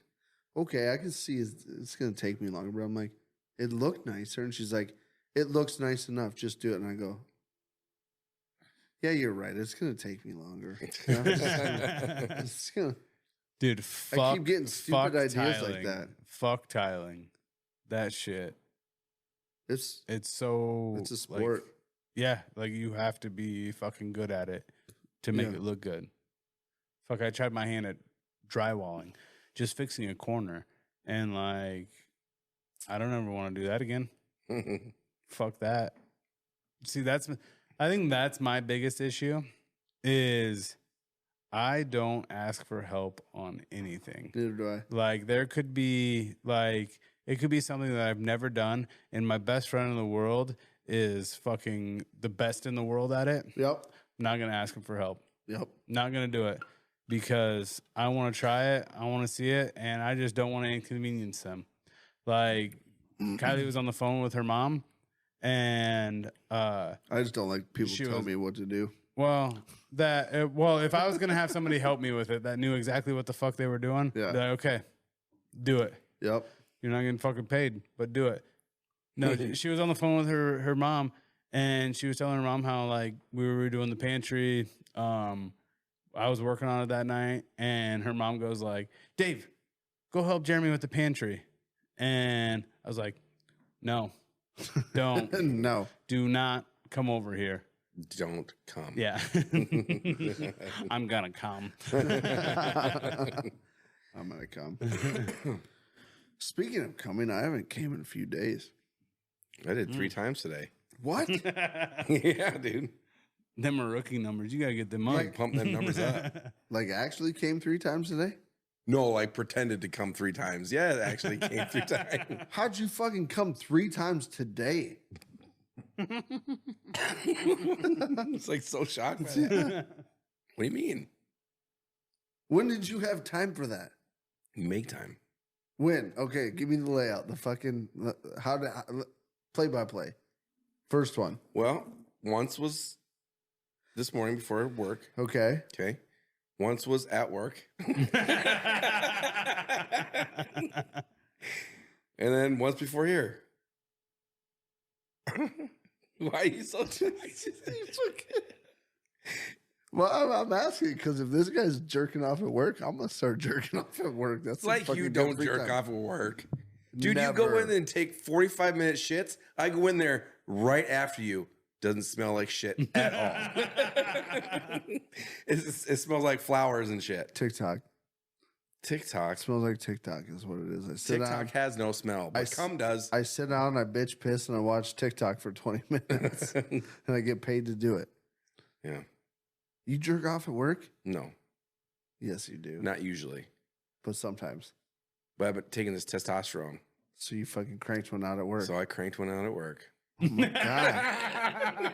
okay, I can see it's going to take me longer. But I'm like, it looked nicer. And she's like, it looks nice enough. Just do it. And I go, yeah, you're right. It's going to take me longer. Dude, I keep getting stupid ideas tiling. Like that. Fuck tiling. That shit. It's a sport. Like, yeah, like you have to be fucking good at it to make it look good. Fuck, I tried my hand at drywalling, just fixing a corner, and like, I don't ever want to do that again. Fuck that. See, I think that's my biggest issue is I don't ask for help on anything. Neither do I. Like, there could be like, it could be something that I've never done, and my best friend in the world is fucking the best in the world at it. Yep. I'm not going to ask him for help. Yep. Not going to do it because I want to try it. I want to see it, and I just don't want to inconvenience them. Like, Kylie was on the phone with her mom, and I just don't like people tell me what to do. Well, if I was going to have somebody help me with it that knew exactly what the fuck they were doing, like, okay, do it. Yep. You're not getting fucking paid, but do it. No, she was on the phone with her mom, and she was telling her mom how, like, we were redoing the pantry. I was working on it that night, and her mom goes like, Dave, go help Jeremy with the pantry. And I was like, no, don't. No. Do not come over here. Don't come. Yeah. I'm going to come. I'm going to come. Speaking of coming, I haven't came in a few days. I did 3 times today. What? Yeah, dude. Them are rookie numbers. You got to get them up. Like, pump them numbers up. Like, actually came 3 times today? No, I pretended to come 3 times. Yeah, it actually came 3 times. How'd you fucking come 3 times today? It's like so shocked by that. What do you mean? When did you have time for that? Make time. When? Okay, give me the layout. The fucking play by play. First one. Well, once was this morning before work. Okay. Okay. Once was at work. And then once before here. Why are you so Well, I'm asking because if this guy's jerking off at work, I'm gonna start jerking off at work. That's like you don't jerk off at work. Dude, Never. You go in and take 45-minute shits. I go in there right after you. Doesn't smell like shit at all. It smells like flowers and shit. TikTok. TikTok. It smells like TikTok is what it is. I sit TikTok down, has no smell, but cum does. I sit down, I bitch piss, and I watch TikTok for 20 minutes, and I get paid to do it. Yeah. You jerk off at work? No. Yes, you do. Not usually. But sometimes. But I've been taking this testosterone. So you fucking cranked one out at work. So I cranked one out at work. Oh my God.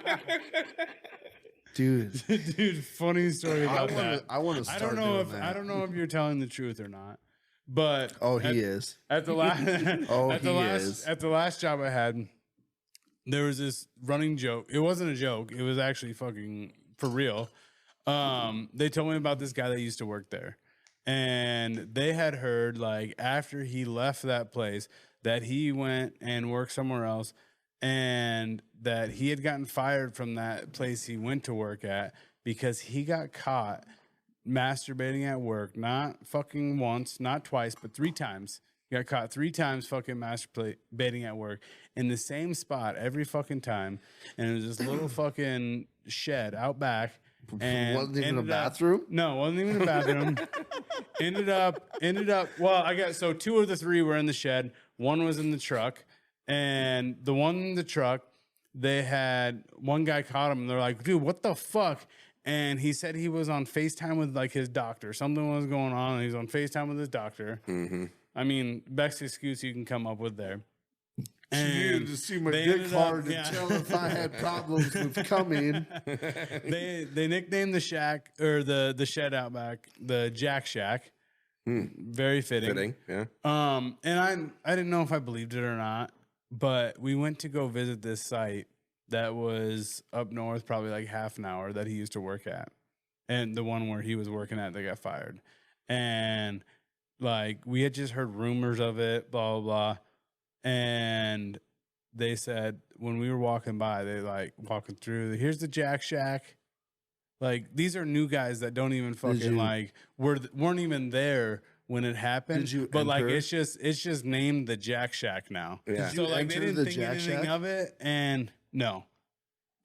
Dude, funny story about that. I want to start doing that. I don't know if you're telling the truth or not. But he is. At the last is. At the last job I had, there was this running joke. It wasn't a joke. It was actually fucking for real. They told me about this guy that used to work there. And they had heard, like, after he left that place, that he went and worked somewhere else, and that he had gotten fired from that place he went to work at because he got caught masturbating at work, not fucking once, not twice, but 3 times. He got caught 3 times fucking masturbating at work in the same spot every fucking time. And it was this little fucking shed out back. And wasn't even a bathroom? No, wasn't even a bathroom. ended up, well, I got, so 2 of the 3 were in the shed. 1 was in the truck. And the one in the truck, they had, one guy caught him. And they're like, dude, what the fuck? And he said he was on FaceTime with like his doctor. Something was going on. And he was on FaceTime with his doctor. Mm-hmm. I mean, best excuse you can come up with there. She needed to see my dick hard to tell if I had problems with coming. They nicknamed the shack, or the shed out back, the Jack Shack. Very fitting. Yeah. And I didn't know if I believed it or not, but we went to go visit this site that was up north, probably like half an hour, that he used to work at, and the one where he was working at, they got fired. And like, we had just heard rumors of it, blah, blah, blah. And they said when we were walking by, they like walking through, here's the Jack Shack. Like, these are new guys that don't even fucking like, weren't even there when it happened. Did you but like, enter? it's just named the Jack Shack now. Yeah. So like, they enter didn't the think Jack anything Shack? of it. And no,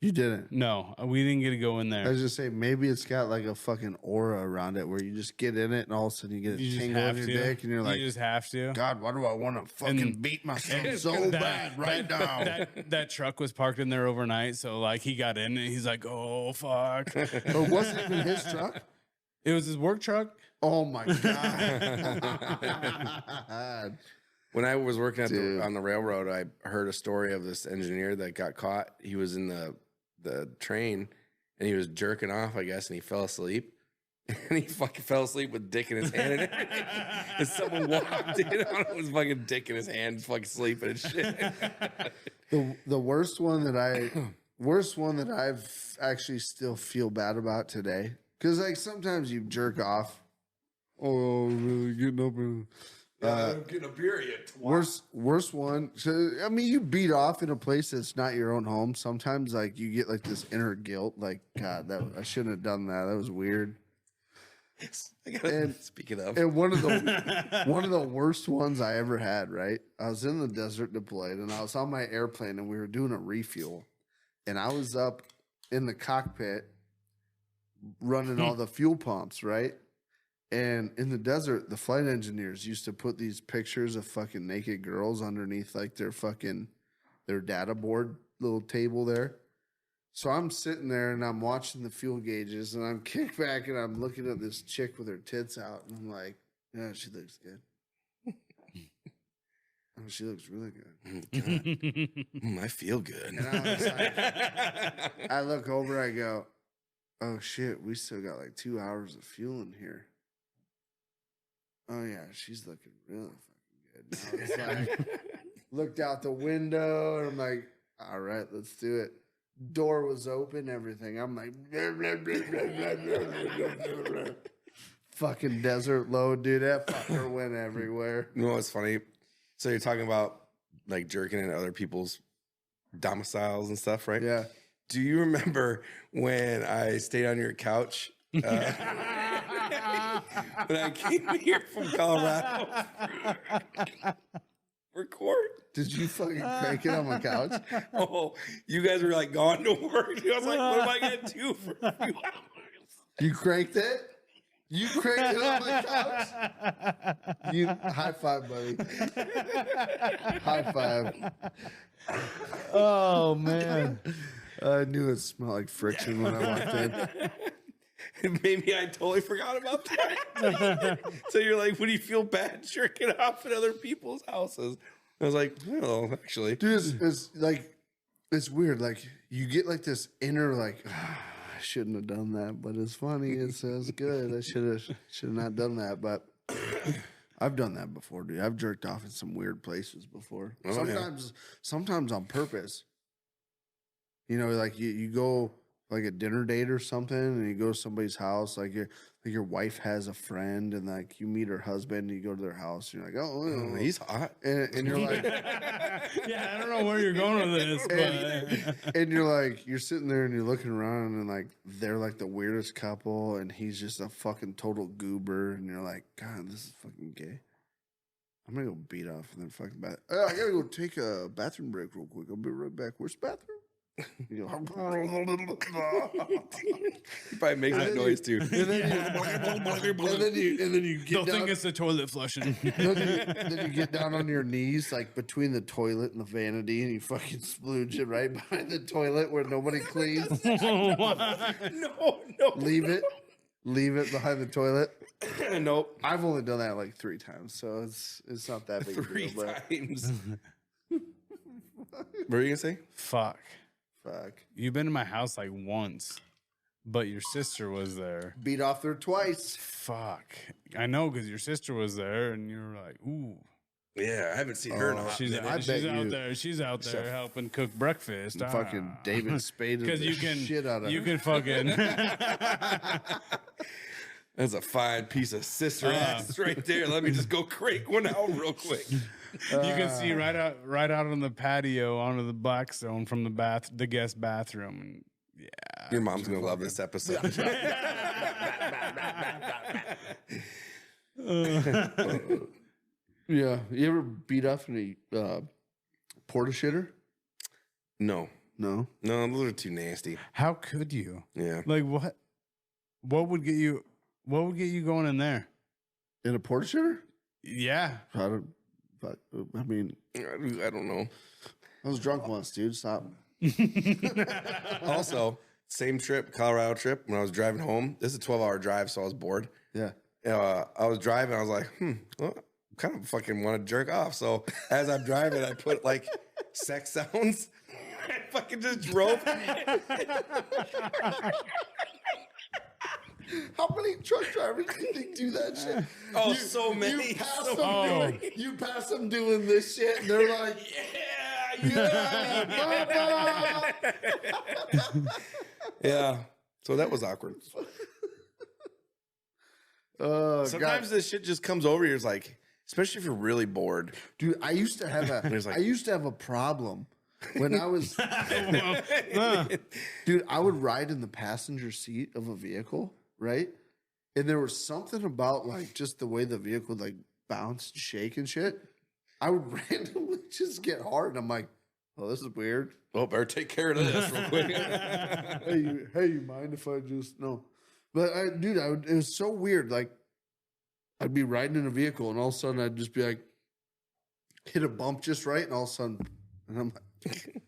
You didn't. we didn't get to go in I there. was just saying, maybe it's got like a fucking aura around it where you just get in it and all of a sudden you get a You just tingle in have your to. dick and you're like, you just have to. God, why do I want to fucking And- beat myself And so bad right now? That truck was parked in there overnight, so like he got in and he's like, "Oh fuck!" It wasn't even his truck. It was his work truck. Oh my God. When I was working Dude. on the railroad, I heard a story of this engineer that got caught. He was in the train and he was jerking off, I guess, and he fell asleep. And he fucking fell asleep with dick in his hand. And someone walked in on him with fucking dick in his hand, fucking sleeping and shit. The worst one that I've actually still feel bad about today, because like sometimes you jerk off. Oh, really getting up and I'm getting a beer yet. worst one. So I mean, you beat off in a place that's not your own home. Sometimes like you get like this inner guilt, like God, I shouldn't have done that. That was weird. Speaking of, And one of the worst ones I ever had, right? I was in the desert deployed and I was on my airplane and we were doing a refuel. And I was up in the cockpit running all the fuel pumps, right? And in the desert, the flight engineers used to put these pictures of fucking naked girls underneath like their data board little table there. So I'm sitting there and I'm watching the fuel gauges and I'm kicked back and I'm looking at this chick with her tits out and I'm like, yeah, she looks good. Oh, she looks really good. I feel good. And I was like, I look over, I go, oh shit, we still got like 2 hours of fuel in here. Oh yeah, she's looking really fucking good. And I was like, looked out the window and I'm like, all right, let's do it. Door was open, everything. I'm like, fucking desert load, dude. That fucker went everywhere. You know what's funny? So you're talking about like jerking in other people's domiciles and stuff, right? Yeah. Do you remember when I stayed on your couch? When I came here from Colorado for court. Did you fucking crank it on my couch? Oh, you guys were like gone to work. I was like, what am I gonna do for a few hours? You cranked it? You cranked it on my couch? You high five, buddy. High five. Oh man. I knew it smelled like friction when I walked in. Maybe I totally forgot about that. So you're like, would you feel bad jerking off at other people's houses? I was like, well, actually. Dude, it's like, it's weird. Like, you get like this inner, like, I shouldn't have done that, but it's funny. It says good. I should have not done that. But I've done that before, dude. I've jerked off in some weird places before. Oh, yeah. Sometimes on purpose. You know, like you go like a dinner date or something and you go to somebody's house, like like your wife has a friend and like you meet her husband and you go to their house and you're like, oh, He's hot. and you're like, Yeah, I don't know where you're going with this, but and you're like, you're sitting there and you're looking around and like they're like the weirdest couple and he's just a fucking total goober and you're like, God, this is fucking gay. I'm gonna go beat off and then fucking I gotta go take a bathroom break real quick. I'll be right back. Where's the bathroom? You know, He probably makes that noise too. and then you get they'll down, think it's the toilet flushing. then you get down on your knees, like between the toilet and the vanity, and you fucking splooge it right behind the toilet where nobody cleans. No. Leave it behind the toilet. Nope. I've only done that like 3 times, so it's not that big a 3 deal. But times. What were you gonna say? Fuck. fuck, You've been to my house like once, but your sister was there. beat off there twice. Fuck. I know because your sister was there and you were like, ooh. Yeah, I haven't seen her in a hot She's, minute. I bet out you- there. She's out there helping cook breakfast. Fucking David Spade Because the you can, shit out of you her. can fucking. That's a fine piece of sister ass right there. Let me just go crank one out real quick. You can see right out on the patio onto the Blackstone from the guest bathroom. And yeah, Your mom's gonna love this episode. Yeah, you ever beat off any porta shitter? No, No. those are too nasty. how could you? Yeah, Like what? What would get you? What would get you going in there? In a porta shitter? Yeah. I mean, I don't know. I was drunk once, dude. Stop. Also, same trip, Colorado trip. When I was driving home, this is a 12-hour drive, so I was bored. Yeah. I was driving. I was like, well, kind of fucking want to jerk off. So as I'm driving, I put like sex sounds. I fucking just drove. How many truck drivers do you think do that shit? Oh, so many. You pass, So them many. you pass them doing this shit, and they're like, yeah, Yeah. So that was awkward. oh, Sometimes God. this shit just comes over you. It's like, especially if you're really bored. Dude, I used to have There's like- a problem when I was, dude, I would ride in the passenger seat of a vehicle, right? And there was something about like just the way the vehicle would like bounce and shake and shit. I would randomly just get hard. And I'm like, oh, this is weird. Oh, better take care of this real quick. Hey, you mind if I just, no. But it was so weird. Like, I'd be riding in a vehicle and all of a sudden I'd just be like, hit a bump just right. And all of a sudden, and I'm like,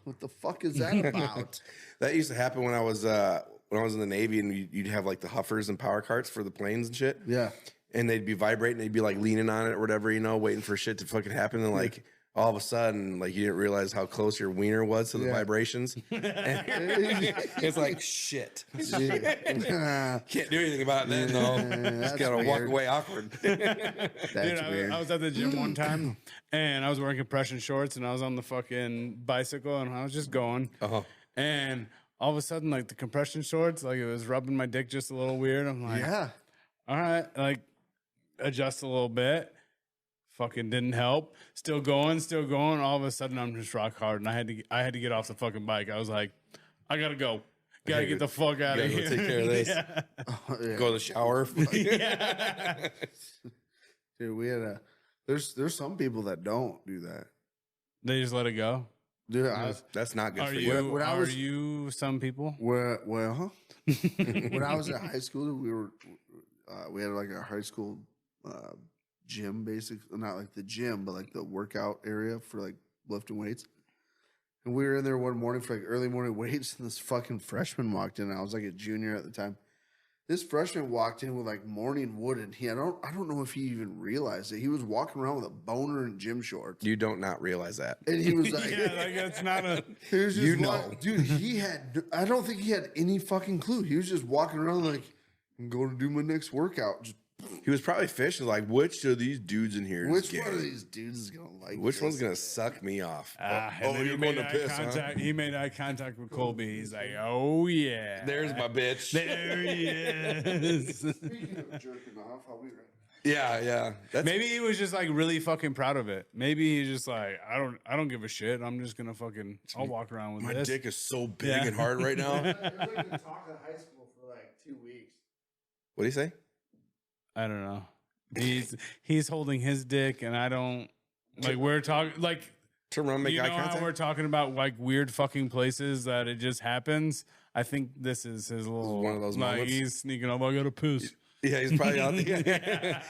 what the fuck is that about? That used to happen when I was in the Navy, and you'd have like the huffers and power carts for the planes and shit. Yeah. And they'd be vibrating, they'd be like leaning on it or whatever, waiting for shit to fucking happen. And like all of a sudden, like you didn't realize how close your wiener was to the vibrations. And it's like shit. Can't do anything about it then though. Just gotta walk away awkward. That's Dude, weird. I was at the gym one time and I was wearing compression shorts and I was on the fucking bicycle and I was just going. And all of a sudden, like the compression shorts, like it was rubbing my dick just a little weird. I'm like, Yeah. all right, like adjust a little bit. Fucking didn't help. Still going. All of a sudden, I'm just rock hard, and I had to get off the fucking bike. I was like, I gotta go. Gotta get the fuck out of Gotta go here. take care of this. Yeah. Yeah. Go to the shower. Yeah. Dude, we had there's some people that don't do that. They just let it go. Dude, That's not good Are for you. you? When I Are was- you some people? well, when I was in high school, we had like a high school gym, basically, not like the gym, but like the workout area for like lifting weights. And we were in there one morning for like early morning weights, and this fucking freshman walked in. I was like a junior at the time. This freshman walked in with like morning wood, and I don't know if he even realized it. He was walking around with a boner and gym shorts, You don't not realize that. and he was like, Yeah, like that's not a. he was just You know. dude. I don't think he had any fucking clue. He was just walking around like, I'm going to do my next workout. Just He was probably fishing like, which of these dudes in here? Which one of these dudes is gonna like? Which one's gonna suck me off? And then you're going to piss, huh? He made eye contact with Colby. He's like, oh yeah, There's my bitch. there he is. Speaking of jerking off, I'll be right. Yeah. Maybe he was just like really fucking proud of it. Maybe he's just like, I don't give a shit. I'm just gonna fucking, I'll walk around with My this. dick is so big and hard right now. It was like the talk of high school for like 2 weeks. What do you say? I don't know. He's holding his dick, and I don't like. We're talking like. Turn around, make You eye know contact. how we're talking about like weird fucking places that it just happens? I think this is his little one of those like moments. he's sneaking up. I gotta piss. Yeah, he's probably out there.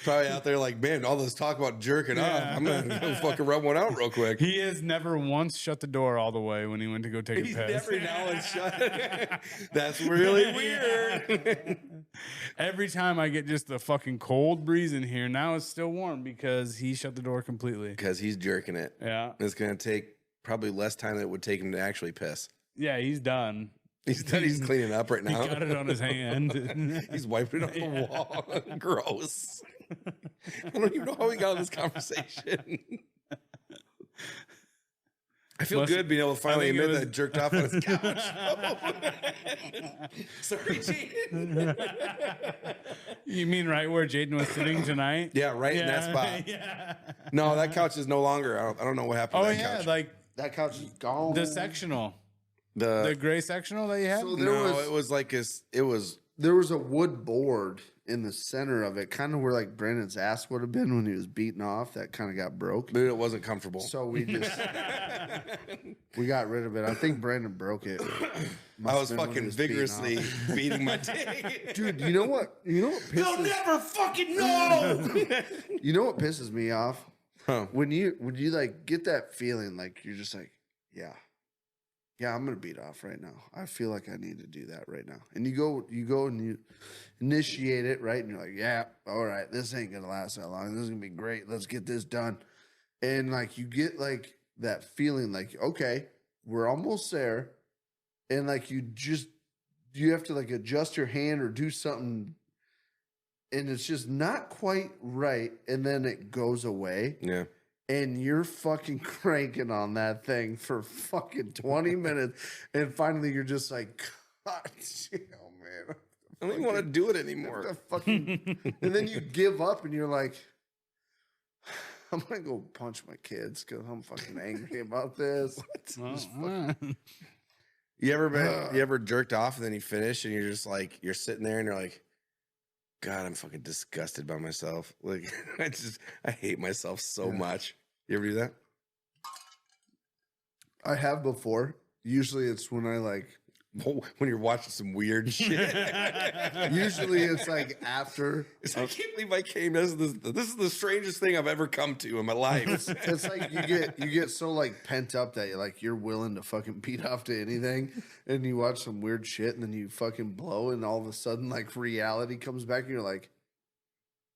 Probably out there like, man, all this talk about jerking off. I'm gonna go fucking rub one out real quick. He has never once shut the door all the way when he went to go take He's a piss. every now and shut. That's really weird. Every time I get just the fucking cold breeze in here, now it's still warm because he shut the door completely. Because he's jerking it. Yeah. It's gonna take probably less time than it would take him to actually piss. Yeah, he's done. He's cleaning up right He now. got it on his hand. He's wiping it off the wall. Gross. I don't even know how we got on this conversation. I feel good being able to finally admit that I jerked off on his couch. Sorry, Jaden. You mean right where Jaden was sitting tonight? Yeah, right in that spot. Yeah. No, that couch is no longer. I don't know what happened Oh to that yeah, couch. like That couch is gone. the sectional, the gray sectional that you had. So there no, was it was like it was there was a wood board in the center of it, kind of where like Brandon's ass would have been when he was beaten off. That kind of got broke. but it wasn't comfortable. So we just we got rid of it. I think Brandon broke it. I was Must've been when he fucking was beaten vigorously off. beating my dick. Dude, you know what? You know what They'll pisses never fucking know. you know what pisses me off? Huh. When you like get that feeling like you're just like, yeah, I'm gonna beat off right now. I feel like I need to do that right now. And you go and you initiate it, right? And you're like, yeah, all right, this ain't gonna last that long. This is gonna be great. Let's get this done. And like you get like that feeling like, okay, we're almost there. And like you have to like adjust your hand or do something, and it's just not quite right, and then it goes away. Yeah. And you're fucking cranking on that thing for fucking 20 minutes. And finally you're just like, God damn, man. I don't even want to do it The anymore. fucking, and then you give up and you're like, I'm going to go punch my kids because I'm fucking angry about this. You ever jerked off and then you finish and you're just like, you're sitting there and you're like, God, I'm fucking disgusted by myself. Like, I hate myself so much. You ever do that? I have before. Usually it's when I like, When you're watching some weird shit. usually it's like after. I can't believe I came. This is the strangest thing I've ever come to in my life. It's like you get so like pent up that you're willing to fucking beat off to anything, and you watch some weird shit, and then you fucking blow, and all of a sudden like reality comes back, and you're like,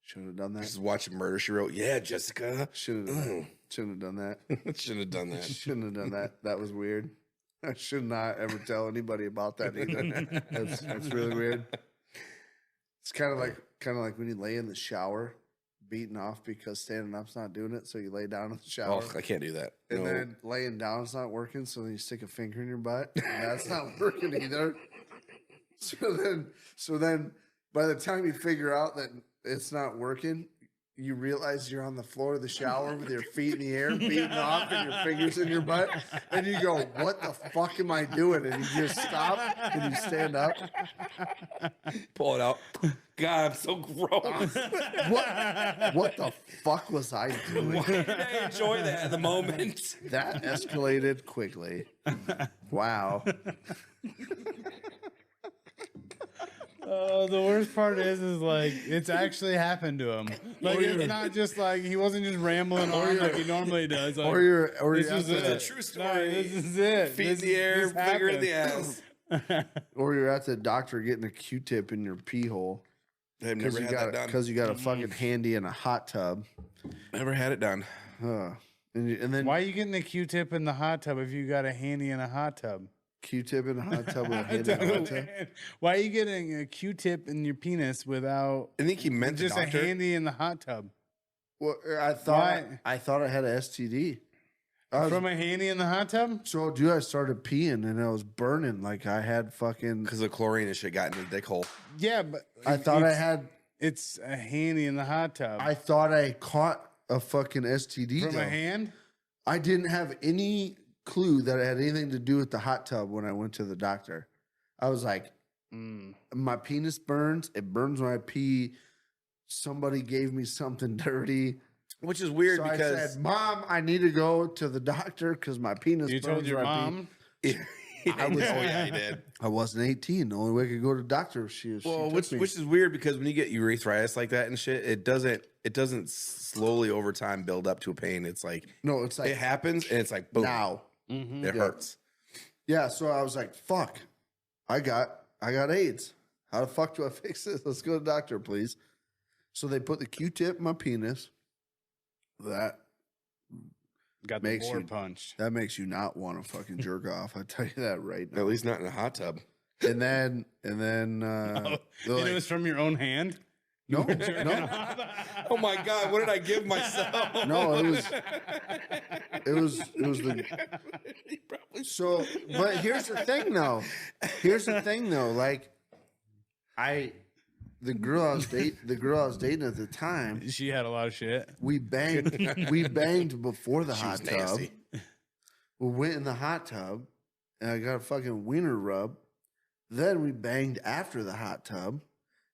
shouldn't have done that. Just watching Murder, She Wrote. Yeah, Jessica. Shouldn't have done that. Shouldn't have done that. Shouldn't have done that. That was weird. I should not ever tell anybody about that either. That's really weird. It's kind of like when you lay in the shower, beating off because standing up's not doing it, so you lay down in the shower. Oh, I can't do that. And No. then laying down's not working, so then you stick a finger in your butt. And that's not working either. So then by the time you figure out that it's not working, you realize you're on the floor of the shower with your feet in the air, beating off, and your fingers in your butt. And you go, what the fuck am I doing? And you just stop and you stand up. Pull it out. God, I'm so gross. What the fuck was I doing? Why did I enjoy that at the moment? That escalated quickly. Wow. The worst part is like it's actually happened to him. Like it's not just like he wasn't just rambling on like he normally does. Like, Or you're this is at it. the, True No, story. this is it. Feet This- in the air, this finger in the happened. ass. or you're at the doctor getting a Q-tip in your pee hole I've because never you had got that done. because you got a fucking handy in a hot tub. Never had it done. And then Why are you getting a Q-tip in the hot tub if you got a handy in a hot tub? Q-tip in a hot tub with a hand in a hot tub. Why are you getting a Q-tip in your penis without I think he meant just the a doctor. handy in the hot tub? Well, I thought Why? I thought I had a STD. From a handy in the hot tub? So, dude, I started peeing and I was burning like I had fucking. Because the chlorine and shit got in the dick hole. Yeah, but I thought I had. It's a handy in the hot tub. I thought I caught a fucking STD From though. a hand? I didn't have any clue that it had anything to do with the hot tub when I went to the doctor. I was like, my penis burns. It burns when I pee. Somebody gave me something dirty. Which is weird So because I said, Mom, I need to go to the doctor because my penis You burns told your when I pee." mom? I was, oh yeah, he did. I wasn't 18. The only way I could go to the doctor she Well, took which me. is weird because when you get urethritis like that and shit, it doesn't slowly over time build up to a pain. It's like No, it's like it happens and it's like boom, now. it hurts. Yeah, so I was like, fuck. I got AIDS. How the fuck do I fix this? Let's go to the doctor, please. So they put the Q-tip in my penis. That Got the Makes board you- punched. that makes you not want to fucking jerk off. I tell you that right now. At least not in a hot tub. And then And they're it was from your own hand? no, no, Oh my god, what did I give myself? no. It was the. So, but here's the thing, though. Like, the girl I was dating at the time, She had a lot of shit. we banged before the She hot was tub. nasty. We went in the hot tub, and I got a fucking wiener rub. Then we banged after the hot tub,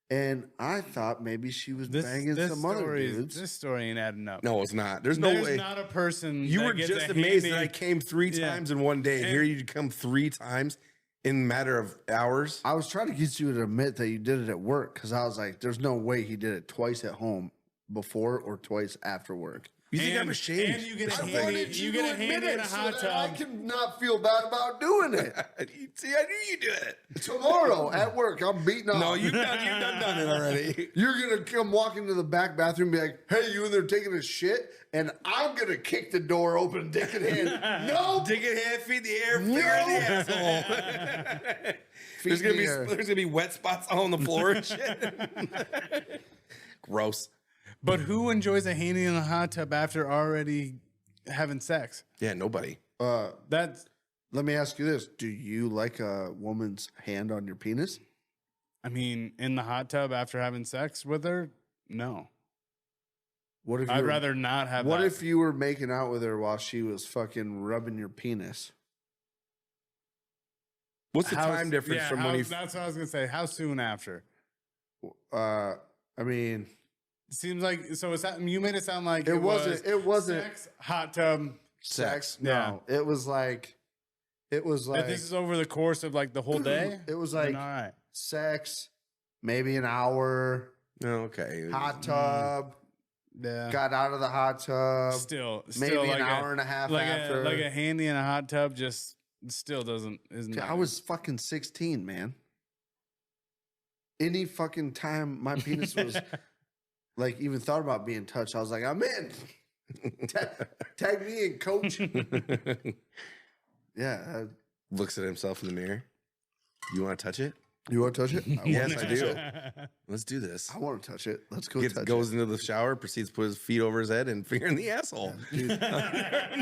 and I thought maybe she was banging some other dudes. This story ain't adding up. No, it's not. There's no There's way. not a person. You that were gets just a amazed handy- that I came 3 Yeah. times in one day, and And- here you come 3 times in a matter of hours. I was trying to get you to admit that you did it at work because I was like, "There's no way he did it twice at home before or twice after work." You think I'm And ashamed? you get a I handy. wanted You to get a admit handy in a it so hot that I tub. can not feel bad about doing it. See, I knew you do it. Tomorrow at work, I'm beating off. No, you've done it already. You're gonna come walk into the back bathroom and be like, "Hey, you in there taking a shit?" And I'm gonna kick the door open, dick in hand. No, Dick in hand, feet in the air, finger in the asshole. There's gonna be wet spots all on the floor and shit. Gross. But who enjoys a handy in the hot tub after already having sex? Yeah, nobody. That's. Let me ask you this: do you like a woman's hand on your penis? I mean, in the hot tub after having sex with her? No. What if I'd rather not have. What that. if you were making out with her while she was fucking rubbing your penis? What's the How- time difference yeah, from how- when you? That's what I was gonna say. How soon after? I mean, Seems like so. You made it sound like it wasn't. It wasn't sex, hot tub. sex. Yeah. No, it was like. It was If like. this is over the course of like the whole day. It was then like all right. sex, maybe an hour. No, okay. Hot tub. Yeah. Got out of the hot tub. Still maybe like an hour and a half like after. like a handy in a hot tub just still isn't. Dude, I was fucking 16, man. Any fucking time my penis was like even thought about being touched, I was like, I'm in. Tag me in, coach. Yeah. Looks at himself in the mirror. You want to touch it? You want to touch it? Yes, I do. Let's do this. I want to touch it. Let's go touch Goes into the shower, proceeds to put his feet over his head and finger in the asshole. it. Dude,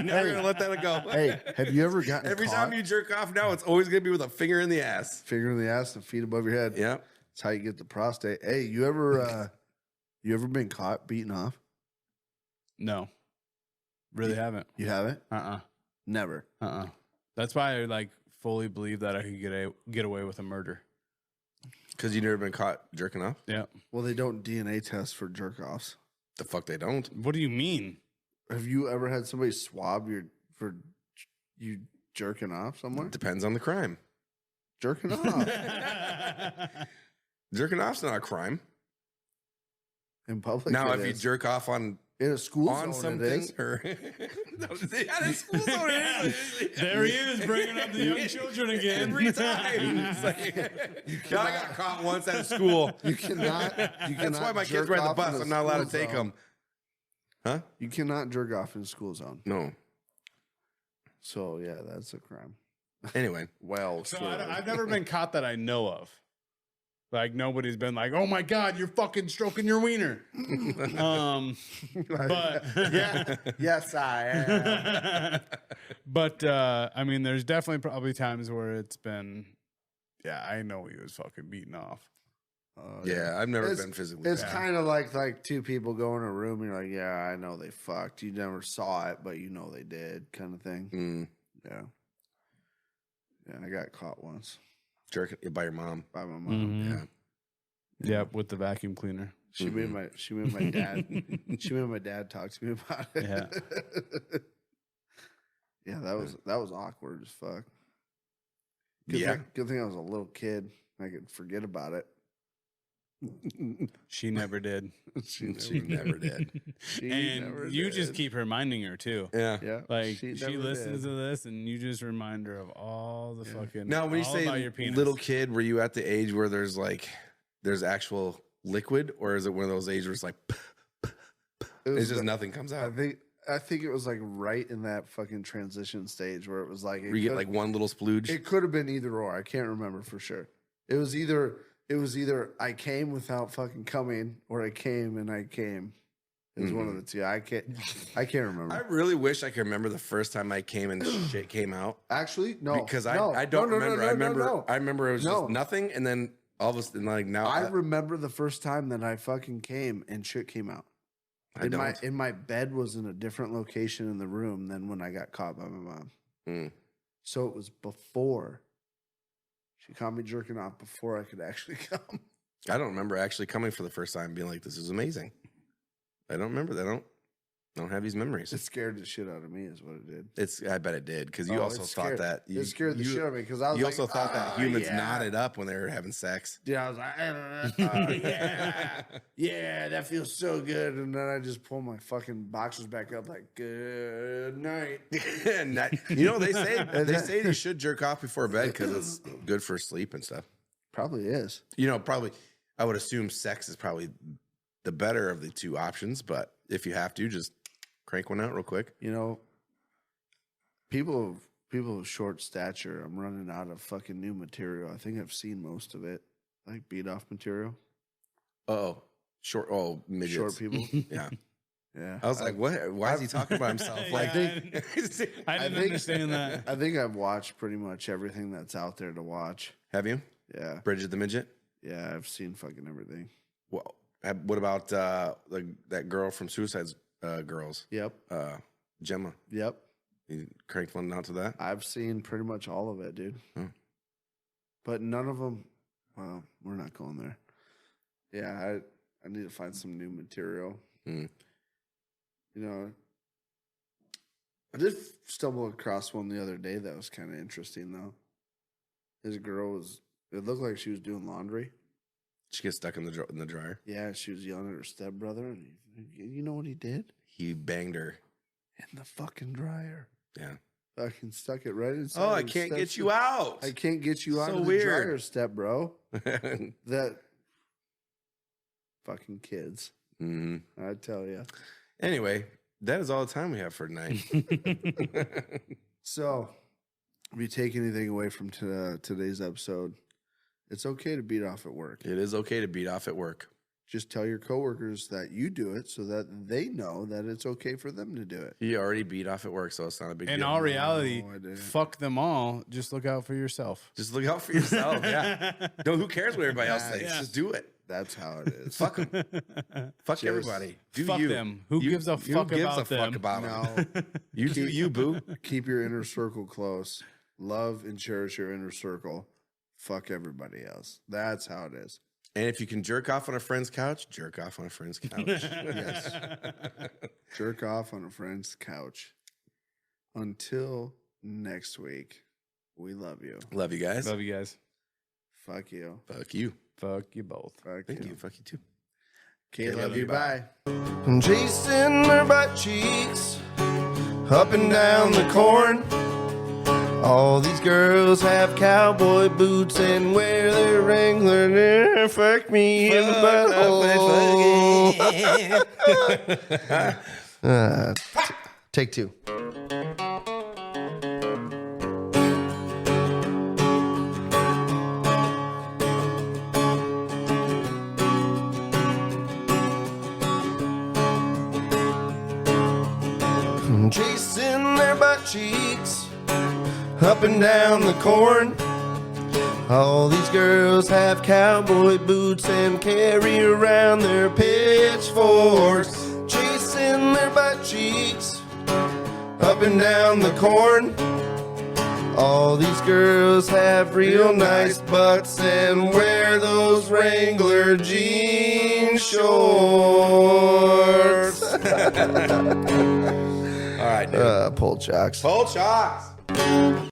Never gonna let that go. hey, have you ever gotten Every caught time you jerk off now, it's always gonna be with a finger in the ass. finger in the ass and feet above your head? Yeah. That's how you get the prostate. Hey, you ever been caught beating off? No, really haven't. You haven't? Never. That's why I like fully believe that I could get away with a murder. Because you never been caught jerking off? Yeah. Well, they don't DNA test for jerk offs. The fuck they don't. What do you mean? Have you ever had somebody swab for you jerking off somewhere? Depends on the crime. Jerking off Jerking off's not a crime. in public. Now, it if you is. jerk off on in a school on zone, something, it is. or no, yeah, in school zone, it is. There he is, bringing up the young children again. Every time. It's like, yeah, I got caught once at school. You cannot. You cannot. That's why my jerk kids ride the off bus. in a I'm not allowed to school take zone. them. Huh? You cannot jerk off in a school zone. No. So yeah, that's a crime. Anyway. Well, So surely. I've never been caught that I know of. Like nobody's been like, "Oh my God, you're fucking stroking your wiener." But yeah, yes, I am. but I mean, there's definitely probably times where it's been, yeah, I know he was fucking beaten off. Yeah, I've never been physically. It's kind of like two people go in a room and you're like, yeah, I know they fucked. You never saw it, but you know they did, kind of thing. Mm. Yeah. Yeah, I got caught once Jerking by your mom. by my mom. Mhm. Yeah. Yep, with the vacuum cleaner. She made my dad my dad talk to me about it. Yeah. Yeah, that was awkward as fuck. Yeah. Good thing I was a little kid. I could forget about it. She never did. She never did. And never you just did. keep reminding her too. Yeah. Yeah. Like she never listens did. to this, and you just remind her of all the fucking. Now, when you all say about your penis. little kid, were you at the age where there's actual liquid, or is it one of those ages where it's like, It was it's just the- nothing comes out? I think it was like right in that fucking transition stage where it was like Where you get like one little splooge. it could have been either or. I can't remember for sure. It was either I came without fucking coming or I came and I came. It was one of the two. I can't remember. I really wish I could remember the first time I came and shit came out. Actually, no. Because no, I don't no, remember. no. I remember it was No. just nothing, and then all of a sudden, like now, I remember the first time that I fucking came and shit came out. In my bed was in a different location in the room than when I got caught by my mom. Mm. So it was before. She caught me jerking off before I could actually come. I don't remember actually coming for the first time, and being like, "This is amazing." I don't remember that. I don't have these memories. It scared the shit out of me, is what it did. I bet it did, because you Oh, also it thought scared- that it scared the shit out of me because I was you like, also thought that humans yeah. knotted up when they were having sex. Yeah, I was like, yeah, that feels so good. And then I just pull my fucking boxers back up, like, good night. You know, they say you should jerk off before bed because it's good for sleep and stuff. Probably is. You know, probably I would assume sex is probably the better of the two options, but if you have to, just crank one out real quick. You know, people of short stature, I'm running out of fucking new material. I think I've seen most of it, like beat off material. Midgets. Short people. Yeah. Yeah. I was like, what? Why is he talking about himself? Like, I didn't understand that. I think I've watched pretty much everything that's out there to watch. have you? Yeah. Bridget the Midget? Yeah, I've seen fucking everything. Well, what about that girl from Suicide Girls? Yep. Gemma. Yep. You cranked one out to that? I've seen pretty much all of it, dude. Hmm. But none of them, well, we're not going there. Yeah, I need to find some new material. Hmm. You know, I did stumble across one the other day that was kind of interesting, though. This girl it looked like she was doing laundry. She gets stuck in the dryer. Yeah, she was yelling at her stepbrother, and you know what he did? He banged her. In the fucking dryer. Yeah. Fucking stuck it right inside. Oh, I her can't get step's- you out. I can't get you out So of the weird. dryer, step bro. That fucking kids. Hmm. I tell you. Anyway, that is all the time we have for tonight. So, if you take anything away from today's episode, it's okay to beat off at work. It is okay to beat off at work. Just tell your coworkers that you do it so that they know that it's okay for them to do it. He already beat off at work, so it's not a big In deal. all reality, No, I didn't. fuck them all. Just look out for yourself. Just look out for yourself. Yeah. No, who cares what everybody else thinks? Yeah. Just do it. That's how it is. Fuck them. Fuck Just everybody. Do Fuck you. them. Who gives a fuck about them? No. You do you, boo. Keep your inner circle close. Love and cherish your inner circle. Fuck everybody else. That's how it is. And if you can jerk off on a friend's couch, jerk off on a friend's couch. Yes. Jerk off on a friend's couch. Until next week, we love you. Love you guys. Love you guys. Fuck you. Fuck you. Fuck you both. Fuck Thank you. Fuck you too. KLYB, bye. I'm chasing her butt cheeks up and down the corn. All these girls have cowboy boots and wear their Wrangler. Fuck me in the butthole. Take two. chasing their butt cheeks up and down the corn. All these girls have cowboy boots and carry around their pitchforks, chasing their butt cheeks up and down the corn. All these girls have real nice butts and wear those Wrangler jean shorts. All right, dude. Pulled shocks. Pulled shocks.